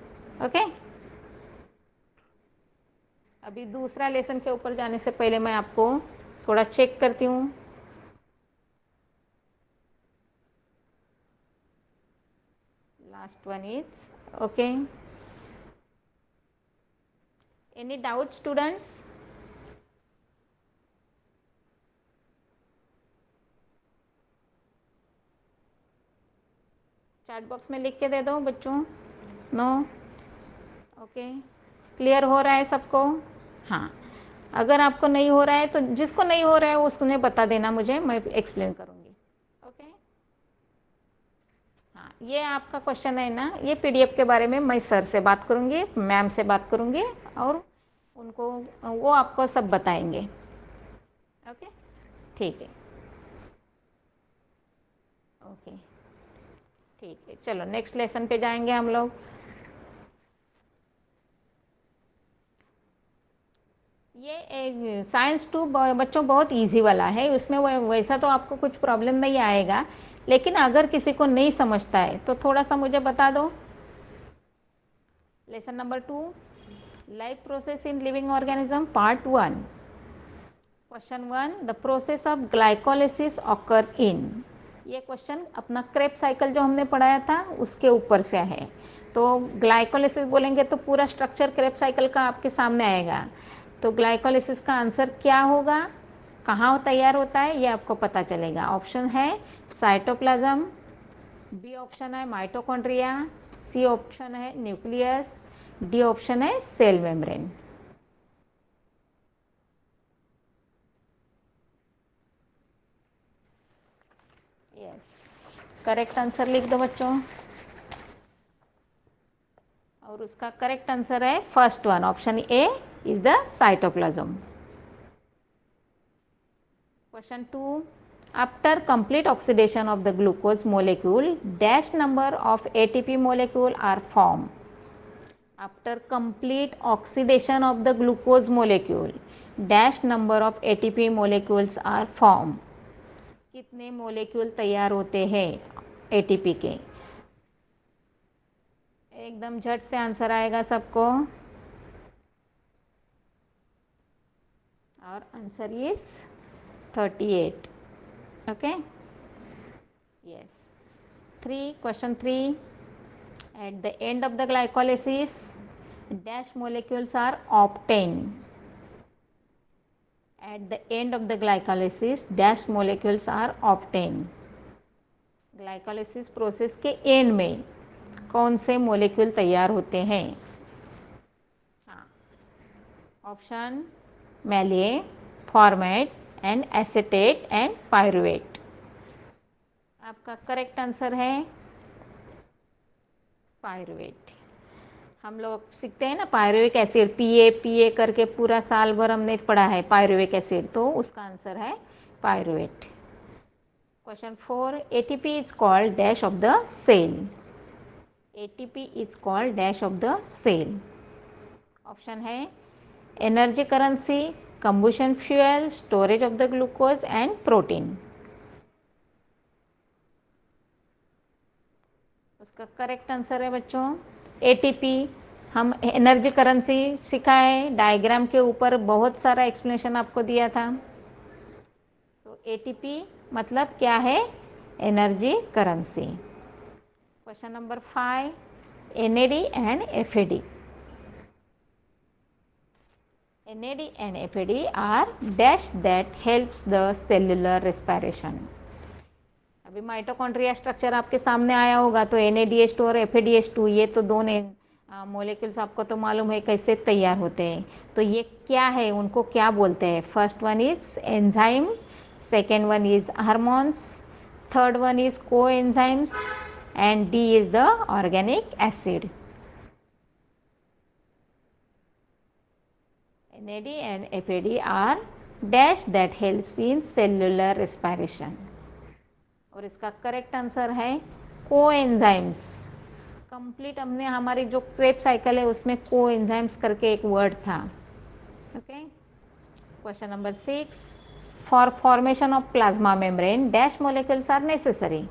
Okay, अभी दूसरा लेसन के ऊपर जाने से पहले मैं आपको थोड़ा चेक करती हूँ। Last one is okay. Any doubt students? Chat box में लिख के दे दो बच्चों। नो? ओके, क्लियर हो रहा है सबको? हाँ, अगर आपको नहीं हो रहा है तो जिसको नहीं हो रहा है उसने बता देना मुझे, मैं एक्सप्लेन करूँगी। ओके, हाँ, ये आपका क्वेश्चन है ना, ये पीडीएफ के बारे में मैं सर से बात करूँगी, मैम से बात करूँगी, और उनको वो आपको सब बताएंगे। ओके, ठीक है। ओके, ठीक है, चलो नेक्स्ट लेसन पे जाएंगे हम लोग। ये साइंस 2 बच्चों बहुत इजी वाला है, उसमें वैसा तो आपको कुछ प्रॉब्लम नहीं आएगा, लेकिन अगर किसी को नहीं समझता है तो थोड़ा सा मुझे बता दो। Lesson number 2, life process in living organism, part 1। Question 1, the process of glycolysis occurs in. ये क्वेश्चन अपना क्रेब साइकिल जो हमने पढ़ाया था उसके ऊपर से है। तो ग्लाइकोलिसिस बोलेंगे तो पूरा स्ट्रक्चर क्रेब साइकिल का आपके सामने आएगा। तो ग्लाइकोलिसिस का आंसर क्या होगा, कहाँ तैयार होता है, ये आपको पता चलेगा। ऑप्शन है साइटोप्लाज्म, बी ऑप्शन है माइटोकॉन्ड्रिया, सी ऑप्शन है न्यूक्लियस, डी ऑप्शन है cell membrane. Yes, correct answer लिख दो बच्चों। और उसका करेक्ट आंसर है first one, option A is the cytoplasm. Question 2, after complete oxidation of the glucose molecule, dash number of ATP molecule are formed. After complete oxidation of the glucose molecule, dash number of ATP molecules are formed. कितने molecule तैयार होते हैं ATP के? एकदम झट से answer आएगा सबको, और answer is 38. Okay, yes. 3, question 3, at the end of the glycolysis dash molecules are obtained. At the end of the glycolysis dash molecules are obtained. Glycolysis process के एंड में कौन से मोलेक्यूल तैयार होते हैं? हाँ, ऑप्शन मैलिए, formate and acetate and pyruvate. आपका करेक्ट आंसर है पायरुवेट। हम लोग सीखते हैं ना पायरुविक एसिड, पीए करके पूरा साल भर हमने पढ़ा है पायरुविक एसिड, तो उसका आंसर है pyruvate. Question 4, ATP is called dash of the cell. ATP is called dash of the cell. Option है energy currency, combustion fuel, storage of the glucose and protein. उसका करेक्ट आंसर है बच्चों ATP. हम energy currency सिखाए, diagram के ऊपर बहुत सारा एक्सप्लेनेशन आपको दिया था। तो एटीपी मतलब क्या है? Energy currency. Question number 5, NAD and FAD. NAD and FAD are dash that helps the cellular respiration. अभी माइटोकॉन्ड्रिया स्ट्रक्चर आपके सामने आया होगा, तो NADH2 और FADH2 ये तो दोनों मोलिक्यूल्स आपको तो मालूम है कैसे तैयार होते हैं। तो ये क्या है, उनको क्या बोलते हैं? First one is enzyme, second one is hormones, third one is को enzymes and D is the organic acid. NAD and FAD are dash that helps in cellular respiration. और इसका करेक्ट आंसर है कोएंजाइम्स। कंप्लीट हमने हमारी जो Krebs cycle है उसमें coenzymes करके एक वर्ड था। Okay, question number 6, for formation of plasma membrane dash molecules are necessary.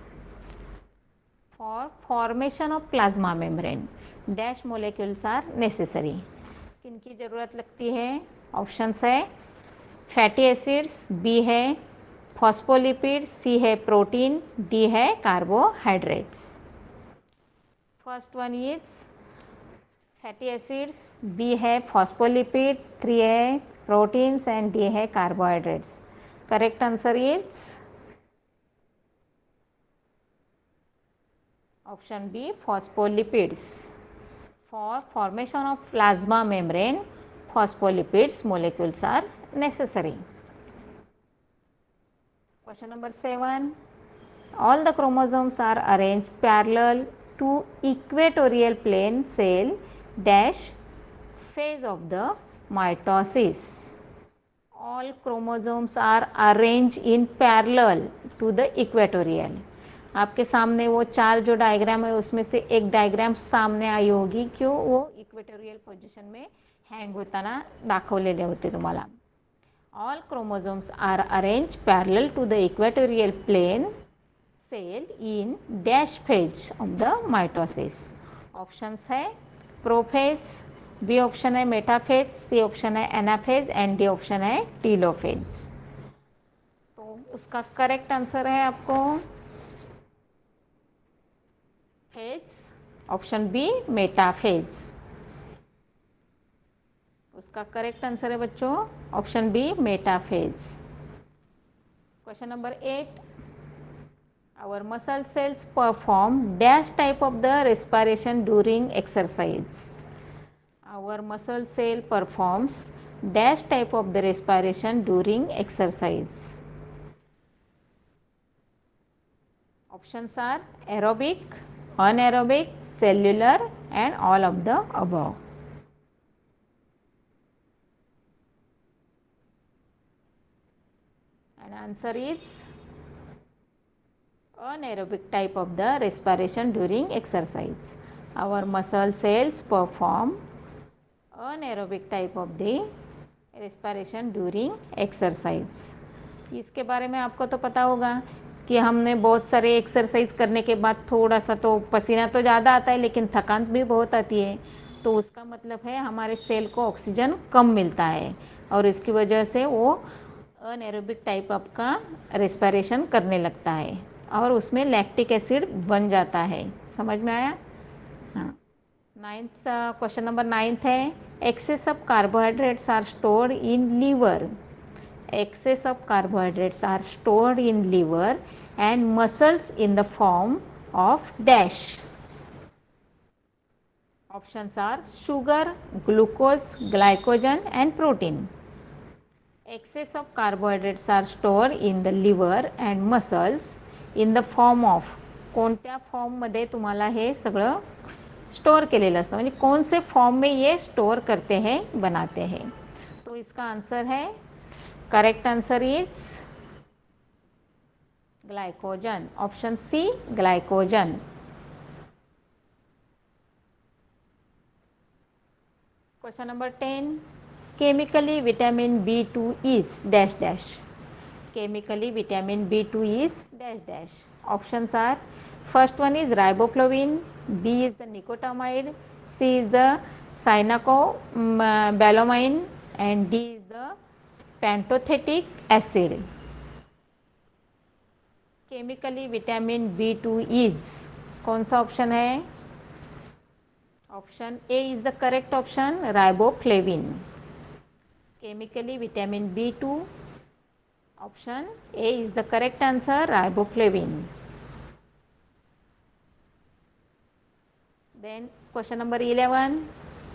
For formation of plasma membrane dash molecules are necessary. किनकी ज़रूरत लगती है? ऑप्शंस है फैटी एसिड्स, बी है फॉस्फोलिपिड, सी है प्रोटीन, डी है carbohydrates. First one is fatty acids, B है phospholipid, three है प्रोटीन्स एंड डी है carbohydrates. Correct answer is option B, phospholipids. For formation of plasma membrane, phospholipids molecules are necessary. Question number 7, all the chromosomes are arranged parallel to equatorial plane cell dash phase of the mitosis. All chromosomes are arranged in parallel to the equatorial. आपके सामने वो चार जो diagram है उसमें से एक diagram सामने आई होगी, क्यों? वो इक्वेटोरियल पोजिशन में हँग होताना दाखवलेले होते तुम्हाला। All chromosomes are arrange parallel to the equatorial plane cell in dash phase of the mitosis. Options है प्रोफेज, बी ऑप्शन है मेटाफेज, सी ऑप्शन है एनाफेज एंड डी ऑप्शन है टीलोफेज। तो उसका करेक्ट आंसर है आपको फेज, ऑप्शन बी मेटाफेज। उसका correct answer है बच्चों option B metaphase. Question number 8, our muscle cells perform dash type of the respiration during exercise. Our muscle cell performs dash type of the respiration during exercise. Options are aerobic, anaerobic, cellular and all of the above. And answer is anaerobic type of the respiration during exercise. Our muscle cells perform anaerobic type of the respiration during exercise. इसके बारे में आपको तो पता होगा कि हमने बहुत सारे एक्सरसाइज करने के बाद थोड़ा सा तो पसीना तो ज़्यादा आता है लेकिन थकान भी बहुत आती है, तो उसका मतलब है हमारे सेल को ऑक्सीजन कम मिलता है और इसकी वजह से वो अनएरोबिक टाइप ऑफ का रेस्पिरेशन करने लगता है और उसमें लैक्टिक एसिड बन जाता है। समझ में आया? हाँ। क्वेश्चन नंबर 9 है excess of carbohydrates are stored in liver. Excess of carbohydrates are stored in liver and muscles in the form of dash. Options are sugar, glucose, glycogen and protein. Excess of carbohydrates are stored in the liver and muscles in the form of, कोणत्या फॉर्ममध्ये तुम्हाला हे सगळं store केलेलं असतं, म्हणजे कौन से form में ये स्टोर करते हैं, बनाते हैं। तो इसका आंसर है correct answer is glycogen, option C glycogen. Question number 10. Chemically, vitamin B2 is dash dash. Chemically, vitamin B2 is dash dash. Options are: first one is riboflavin, B is the nicotinamide, C is the cyanocobalamin, and D is the pantothenic acid. Chemically vitamin B2 is, कौन सा option है? Option A is the correct option, riboflavin. Chemically vitamin B2, option A is the correct answer, riboflavin. Then question number 11.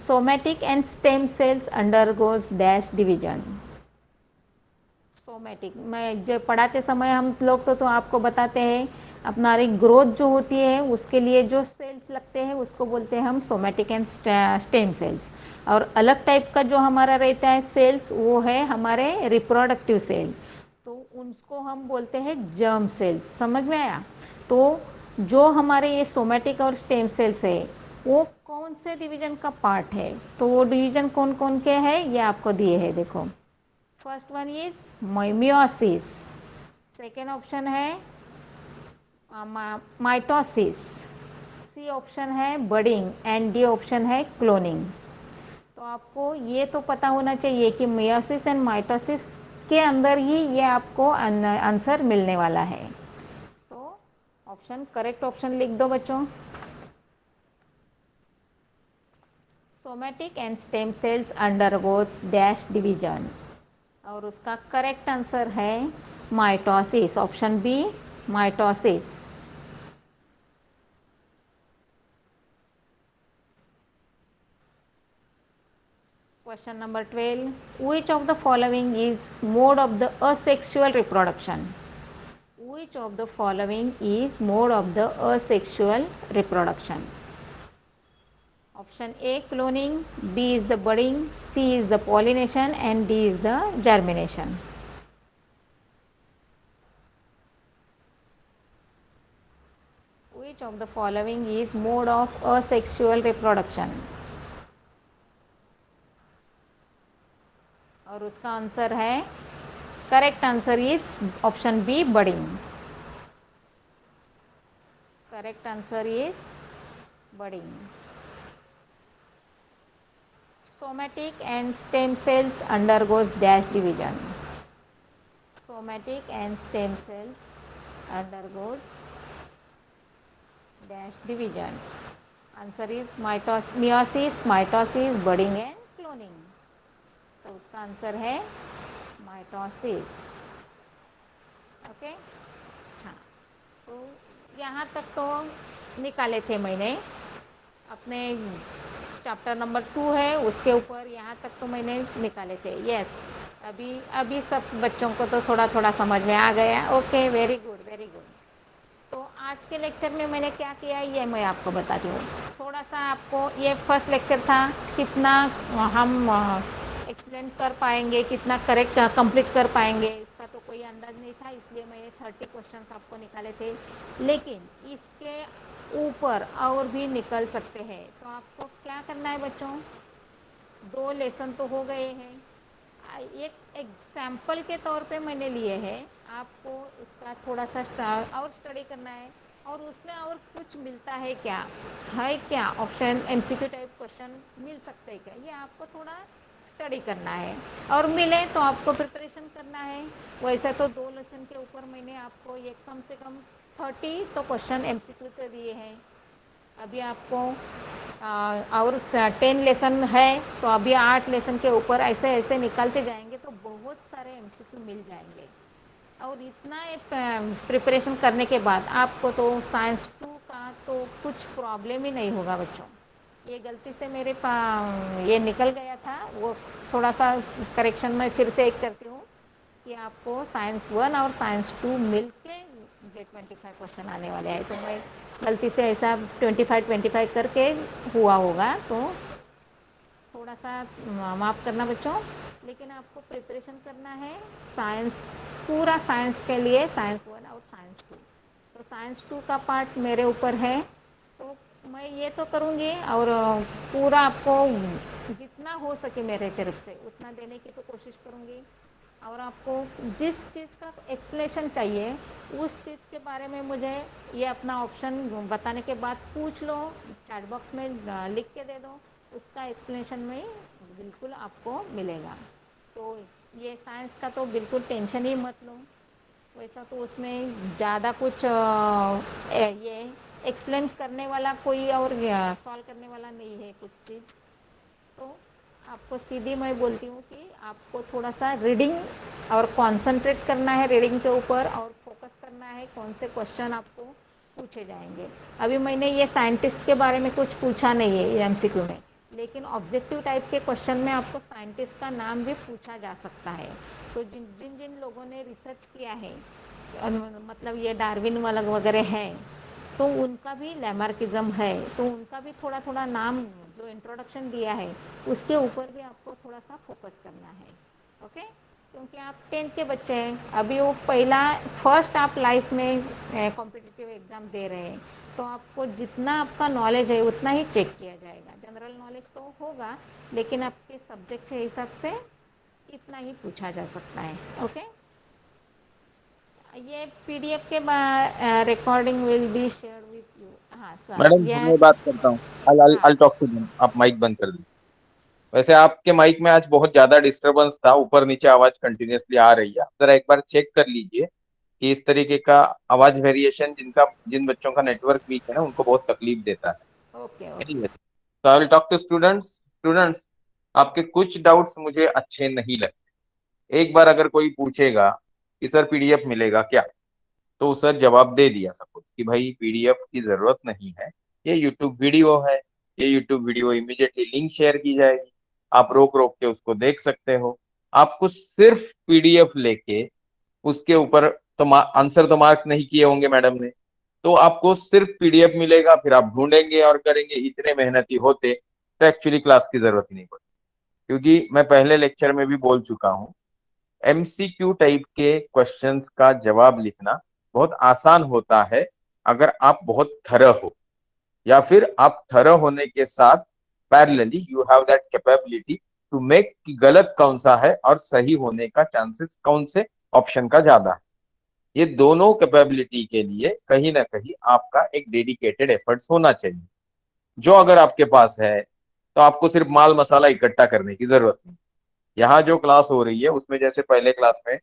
Somatic and stem cells undergoes dash division. Somatic, मैं जो पढ़ाते समय हम लोग तो आपको बताते हैं अपना ग्रोथ जो होती है उसके लिए जो सेल्स लगते हैं उसको बोलते हैं हम सोमैटिक एंड स्टेम सेल्स. और अलग टाइप का जो हमारा रहता है सेल्स वो है हमारे रिप्रोडक्टिव सेल, तो उनको हम बोलते हैं जर्म सेल्स. समझ में आया? तो जो हमारे ये सोमैटिक और स्टेम सेल्स है वो कौन से डिवीजन का पार्ट है, तो वो डिवीजन कौन कौन के हैं ये आपको दिए हैं. देखो, first one is meiosis, second option है माइटोसिस, सी ऑप्शन है बडिंग, एंड डी ऑप्शन है क्लोनिंग. तो आपको ये तो पता होना चाहिए कि मियोसिस एंड माइटोसिस के अंदर ही ये आपको आंसर मिलने वाला है. तो ऑप्शन करेक्ट ऑप्शन लिख दो बच्चों, somatic and stem cells undergoes dash division. और उसका करेक्ट आंसर है mitosis, option B, mitosis. Question number 12. Which of the following is mode of the asexual reproduction? Which of the following is mode of the asexual reproduction? Option A cloning, B is the budding, C is the pollination, and D is the germination. Which of the following is mode of asexual reproduction? और उसका answer है, correct answer is option B, budding. Correct answer is budding. Somatic and stem cells undergoes dash division. Somatic and stem cells undergoes dash division. Answer is meiosis, mitosis, budding and cloning. तो उसका answer है mitosis. Okay, हाँ, तो यहाँ तक तो निकाले थे मैंने अपने चैप्टर नंबर 2 है उसके ऊपर, यहाँ तक तो मैंने निकाले थे. यस, अभी सब बच्चों को तो थोड़ा थोड़ा समझ में आ गया. Okay, very good very good. तो आज के लेक्चर में मैंने क्या किया ये मैं आपको बताती हूँ. थोड़ा सा आपको, ये फर्स्ट लेक्चर था, कितना हम एक्सप्लेन कर पाएंगे, कितना करेक्ट कंप्लीट कर पाएंगे इसका तो कोई अंदाज नहीं था, इसलिए मैंने 30 क्वेश्चंस आपको निकाले थे. लेकिन इसके ऊपर और भी निकल सकते हैं. तो आपको क्या करना है बच्चों, 2 लेसन तो हो गए हैं, एक एग्जाम्पल के तौर पे मैंने लिए हैं, आपको उसका थोड़ा सा और स्टडी करना है. और उसमें और कुछ मिलता है क्या, ऑप्शन MCQ टाइप क्वेश्चन मिल सकते हैं क्या, ये आपको थोड़ा स्टडी करना है. और मिले तो आपको प्रिपरेशन करना है. वैसे तो 2 लेसन के ऊपर मैंने आपको ये कम से कम 30 तो क्वेश्चन MCQ तो दिए हैं. अभी आपको और 10 लेसन है, तो अभी 8 लेसन के ऊपर ऐसे ऐसे निकालते जाएंगे तो बहुत सारे MCQ मिल जाएंगे. और इतना प्रिपरेशन करने के बाद आपको तो साइंस 2 का तो कुछ प्रॉब्लम ही नहीं होगा बच्चों. ये गलती से मेरे ये निकल गया था, वो थोड़ा सा करेक्शन में फिर से एक करती हूँ कि आपको साइंस 1 और साइंस 2 मिल के 25 क्वेश्चन आने वाले हैं. तो मैं गलती से ऐसा 25 करके हुआ होगा, तो थोड़ा सा माफ़ करना बच्चों. लेकिन आपको प्रिपरेशन करना है साइंस, पूरा साइंस के लिए, साइंस 1 और साइंस 2. तो साइंस 2 का पार्ट मेरे ऊपर है, तो मैं ये तो करूँगी और पूरा आपको जितना हो सके मेरे तरफ से उतना देने की तो कोशिश करूँगी। और आपको जिस चीज़ का एक्सप्लेनेशन चाहिए उस चीज़ के बारे में मुझे ये अपना ऑप्शन बताने के बाद पूछ लो, चैट बॉक्स में लिख के दे दो, उसका एक्सप्लेनेशन में बिल्कुल आपको मिलेगा। तो ये साइंस का तो बिल्कुल टेंशन ही मत लो। वैसा तो उसमें ज़्यादा कुछ ये एक्सप्लेन करने वाला कोई और सॉल्व करने वाला नहीं है कुछ चीज़। तो आपको सीधी मैं बोलती हूँ कि आपको थोड़ा सा रीडिंग और कंसंट्रेट करना है रीडिंग के ऊपर और फोकस करना है कौन से क्वेश्चन आपको पूछे जाएंगे। अभी मैंने ये साइंटिस्ट के बारे में कुछ पूछा नहीं है एमसीक्यू में, लेकिन ऑब्जेक्टिव टाइप के क्वेश्चन में आपको साइंटिस्ट का नाम भी पूछा जा सकता है। तो जिन जिन जिन लोगों ने रिसर्च किया है मतलब ये डार्विन वाला वगैरह है, तो उनका भी लैमार्किज्म है, तो उनका भी थोड़ा थोड़ा नाम जो इंट्रोडक्शन दिया है उसके ऊपर भी आपको थोड़ा सा फोकस करना है। ओके, क्योंकि आप 10th के बच्चे हैं, अभी वो फर्स्ट आप लाइफ में कॉम्पिटिटिव एग्ज़ाम दे रहे हैं, तो आपको जितना आपका नॉलेज है उतना ही चेक किया जाएगा। जनरल नॉलेज तो होगा, लेकिन आपके सब्जेक्ट के हिसाब से इतना ही पूछा जा सकता है। ओके, ये पीडीएफ के recording will be share with you. हाँ सर, मैडम ये मैं बात करता हूँ, हाँ I'll talk to them। आप माइक बंद कर दीजिए। वैसे आपके माइक में आज बहुत ज्यादा डिस्टरबेंस था, ऊपर नीचे आवाज कंटिन्यूअसली आ रही है। जरा एक बार चेक कर लीजिए कि इस तरीके का आवाज वेरिएशन जिन बच्चों का नेटवर्क वीक है ना, उनको बहुत तकलीफ देता ओके है। ओके। तो I will talk to students. Students, आपके कुछ डाउट्स मुझे अच्छे नहीं लगते। एक बार अगर कोई पूछेगा कि सर पीडीएफ मिलेगा क्या, तो सर जवाब दे दिया सपोज कि भाई पीडीएफ की जरूरत नहीं है, ये यूट्यूब वीडियो है, ये YouTube video immediately link share की जाएगी, आप रोक रोक के उसको देख सकते हो। आपको सिर्फ पीडीएफ लेके उसके ऊपर तो आंसर तो मार्क नहीं किए होंगे मैडम ने, तो आपको सिर्फ पीडीएफ मिलेगा, फिर आप ढूंढेंगे और करेंगे। इतने मेहनती होते तो एक्चुअली क्लास की जरूरत ही नहीं पड़ती। क्योंकि मैं पहले लेक्चर में भी बोल चुका हूँ, एमसीक्यू टाइप के क्वेश्चंस का जवाब लिखना बहुत आसान होता है अगर आप बहुत थरह हो, या फिर आप थरह होने के साथ parallelly you have that capability to make कि गलत कौन सा है और सही होने का चांसेस कौन से ऑप्शन का ज्यादा है। ये दोनों कैपेबिलिटी के लिए कहीं ना कहीं आपका एक डेडिकेटेड एफर्ट्स होना चाहिए, जो अगर आपके पास है तो आपको सिर्फ माल मसाला इकट्ठा करने की जरूरत नहीं। यहाँ जो क्लास हो रही है उसमें जैसे पहले क्लास में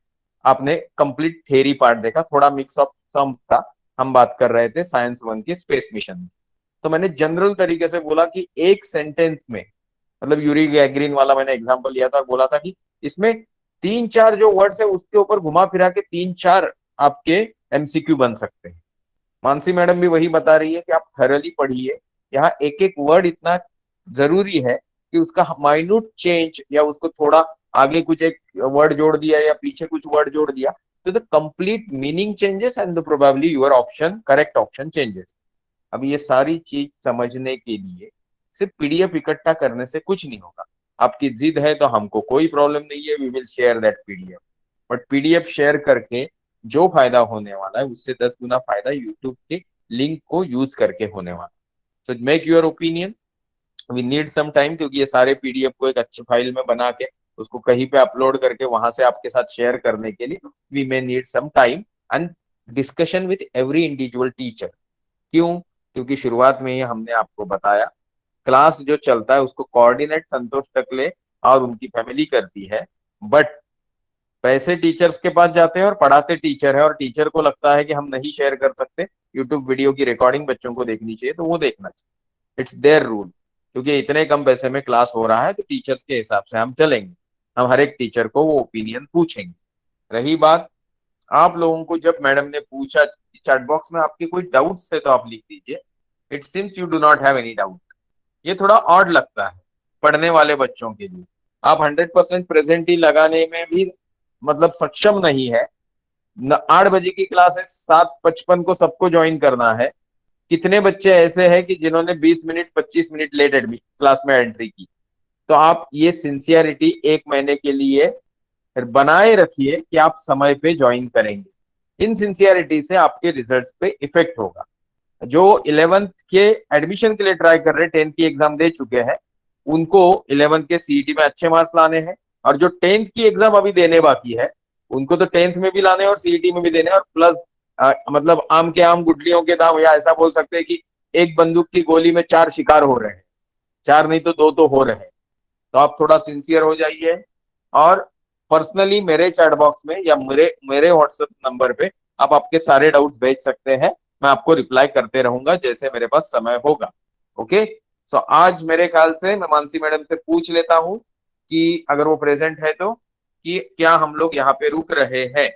आपने कंप्लीट थ्योरी पार्ट देखा, थोड़ा मिक्स ऑफ सम था। हम बात कर रहे थे साइंस 1 की स्पेस मिशन में। तो मैंने जनरल तरीके से बोला कि एक सेंटेंस में, मतलब यूरी गैगरिन वाला मैंने एग्जांपल लिया था और बोला था कि इसमें तीन चार जो वर्ड्स है उसके ऊपर घुमा फिरा के तीन चार आपके एमसीक्यू बन सकते हैं। मानसी मैडम भी वही बता रही है कि आप थरली पढ़िए। यहाँ एक एक वर्ड इतना जरूरी है कि उसका माइन्यूट चेंज या उसको थोड़ा आगे कुछ एक वर्ड जोड़ दिया या पीछे कुछ वर्ड जोड़ दिया, तो the complete meaning changes and the probably your option correct option changes. अब ये सारी चीज समझने के लिए सिर्फ पीडीएफ इकट्ठा करने से कुछ नहीं होगा। आपकी जिद है तो हमको कोई प्रॉब्लम नहीं है, we will share that PDF. But PDF share करके जो फायदा होने वाला है उससे 10 गुना फायदा यूट्यूब के लिंक को यूज करके होने वाला। So make your opinion, we need some time, क्योंकि ये सारे पीडीएफ को एक अच्छी फाइल में बना के उसको कहीं पे अपलोड करके वहां से आपके साथ शेयर करने के लिए we may need some time and discussion with every individual teacher. क्यों? क्योंकि शुरुआत में ही हमने आपको बताया क्लास जो चलता है उसको कोऑर्डिनेट संतोष टकले और उनकी फैमिली करती है, बट पैसे टीचर्स के पास जाते हैं और पढ़ाते टीचर है, और टीचर को लगता है कि हम नहीं शेयर कर सकते, यूट्यूब वीडियो की रिकॉर्डिंग बच्चों को देखनी चाहिए तो वो देखना चाहिए। It's their rule. क्योंकि इतने कम पैसे में क्लास हो रहा है तो टीचर्स के हिसाब से हम चलेंगे, हम हर एक टीचर को वो ओपिनियन पूछेंगे। रही बात आप लोगों को, जब मैडम ने पूछा चैट बॉक्स में आपके कोई डाउट्स थे तो आप लिख दीजिए। It seems you do not have any doubt. ये थोड़ा ऑड लगता है पढ़ने वाले बच्चों के लिए। आप 100% प्रेजेंट ही लगाने में भी मतलब सक्षम नहीं है। 8 बजे की क्लास है, 7:55 को सबको ज्वाइन करना है। कितने बच्चे ऐसे हैं कि जिन्होंने 20 minute 25 minute late admit class में एंट्री की। तो आप ये सिंसियरिटी 1 महीने के लिए बनाए रखिए कि आप समय पे ज्वाइन करेंगे। इन सिंसियरिटी से आपके रिजल्ट पे इफेक्ट होगा। जो 11th के एडमिशन के लिए ट्राई कर रहे हैं, 10th की एग्जाम दे चुके हैं, उनको 11th के सीईटी में अच्छे मार्क्स लाने हैं। और जो 10th की एग्जाम अभी देने बाकी है, उनको तो 10th में भी लाने हैं और सीईटी में भी देने हैं। और प्लस मतलब आम के आम गुठलियों के दाम, या ऐसा बोल सकते हैं कि एक बंदूक की गोली में 4 शिकार हो रहे हैं, 4 नहीं तो 2 तो हो रहे हैं। तो आप थोड़ा सिंसियर हो जाइए और पर्सनली मेरे चैट बॉक्स में या मेरे मेरे व्हाट्सएप नंबर पे आप आपके सारे डाउट्स भेज सकते हैं। मैं आपको रिप्लाई करते रहूंगा जैसे मेरे पास समय होगा। ओके। सो आज मेरे ख्याल से मैं मानसी मैडम से पूछ लेता हूँ कि अगर वो प्रेजेंट है तो, कि क्या हम लोग यहाँ पे रुक रहे हैं।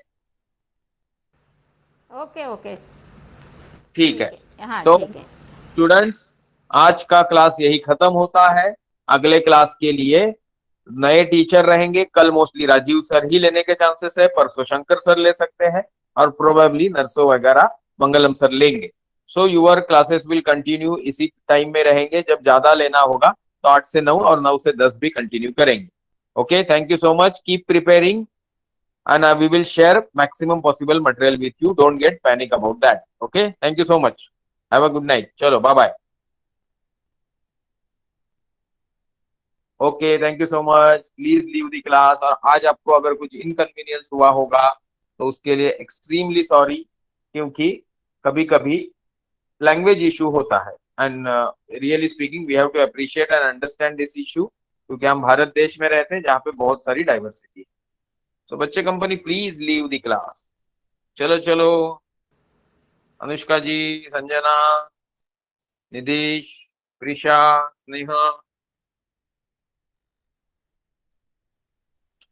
ओके ओके, ठीक है। ठीक है, हाँ तो ठीक है। स्टूडेंट्स, आज का क्लास यही खत्म होता है। अगले क्लास के लिए नए टीचर रहेंगे। कल मोस्टली राजीव सर ही लेने के चांसेस है, परसों शंकर सर ले सकते हैं, और प्रोबेबली नरसो वगैरह मंगलम सर लेंगे। सो यूअर क्लासेस विल कंटिन्यू, इसी टाइम में रहेंगे। जब ज्यादा लेना होगा तो 8 से 9 और 9 से 10 भी कंटिन्यू करेंगे। Okay, thank you so much, keep preparing and we will share maximum possible material with you. Don't get panic about that. Okay, thank you so much. Have a good night. Chalo, bye bye. Okay, thank you so much, please leave the class. और आज आपको अगर कुछ inconvenience हुआ होगा तो उसके लिए एक्सट्रीमली सॉरी, क्योंकि कभी कभी लैंग्वेज इशू होता है। And really speaking we have to appreciate and understand this issue, क्योंकि हम भारत देश में रहते हैं जहाँ पे बहुत सारी डाइवर्सिटी है। सो बच्चे company, please leave the class. चलो चलो, अनुष्का जी, संजना, निधीश, प्रिशा, स्नेहा।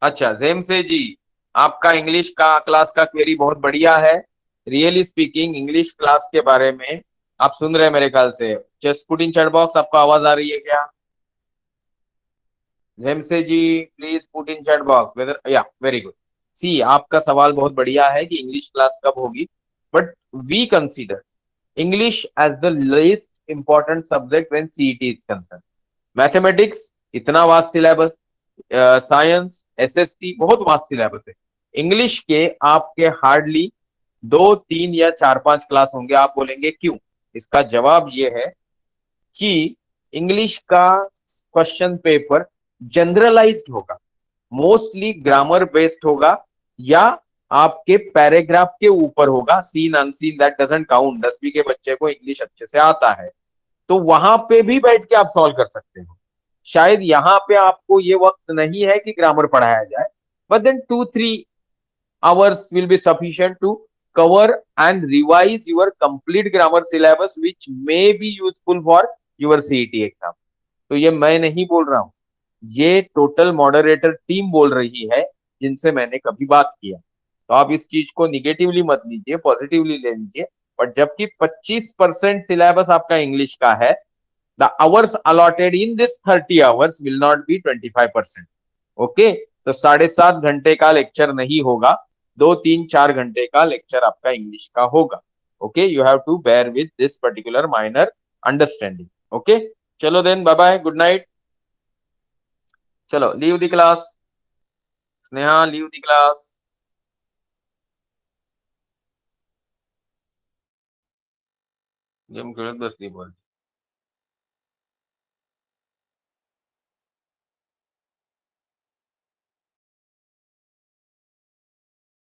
अच्छा, जेम से जी, आपका इंग्लिश का क्लास का क्वेरी बहुत बढ़िया है। रियली स्पीकिंग इंग्लिश क्लास के बारे में आप सुन रहे हैं मेरे ख्याल से। Just put in chat box, आपको आवाज आ रही है क्या? जेम से जी, please put in chat box whether, या वेरी गुड। सी, आपका सवाल बहुत बढ़िया है कि इंग्लिश क्लास कब होगी, but we consider English as the least important subject when CET is concern. Mathematics इतना वास्ट सिलेबस, साइंस, एसएसटी बहुत वास्ट सिलेबस है। इंग्लिश के आपके हार्डली 2 3 या 4 5 क्लास होंगे। आप बोलेंगे क्यों? इसका जवाब ये है कि इंग्लिश का क्वेश्चन पेपर जनरलाइज्ड होगा, मोस्टली ग्रामर बेस्ड होगा, या आपके पैराग्राफ के ऊपर होगा। Scene unseen that doesn't count. 10वीं के बच्चे को इंग्लिश अच्छे से आता है तो वहां पे भी बैठ के आप सॉल्व कर सकते हो। शायद यहाँ पे आपको ये वक्त नहीं है कि ग्रामर पढ़ाया जाए, but then 2 3 hours will be sufficient to cover and revise your complete grammar syllabus, which may be useful for your CET exam. तो ये मैं नहीं बोल रहा हूँ, ये टोटल मॉडरेटर टीम बोल रही है जिनसे मैंने कभी बात किया। तो आप इस चीज को निगेटिवली मत लीजिए, पॉजिटिवली ले लीजिए। बट जबकि 25% सिलेबस आपका इंग्लिश का है, the hours allotted in this 30 hours will not be 25%। Okay, तो 7.5 घंटे का लेक्चर नहीं होगा, 2 3 4 घंटे का लेक्चर आपका इंग्लिश का होगा। Okay, you have to bear with this particular minor understanding. Okay, चलो then, bye bye, good night. चलो, leave the class. Sneha, leave the class. Game खेळत बसली बोल।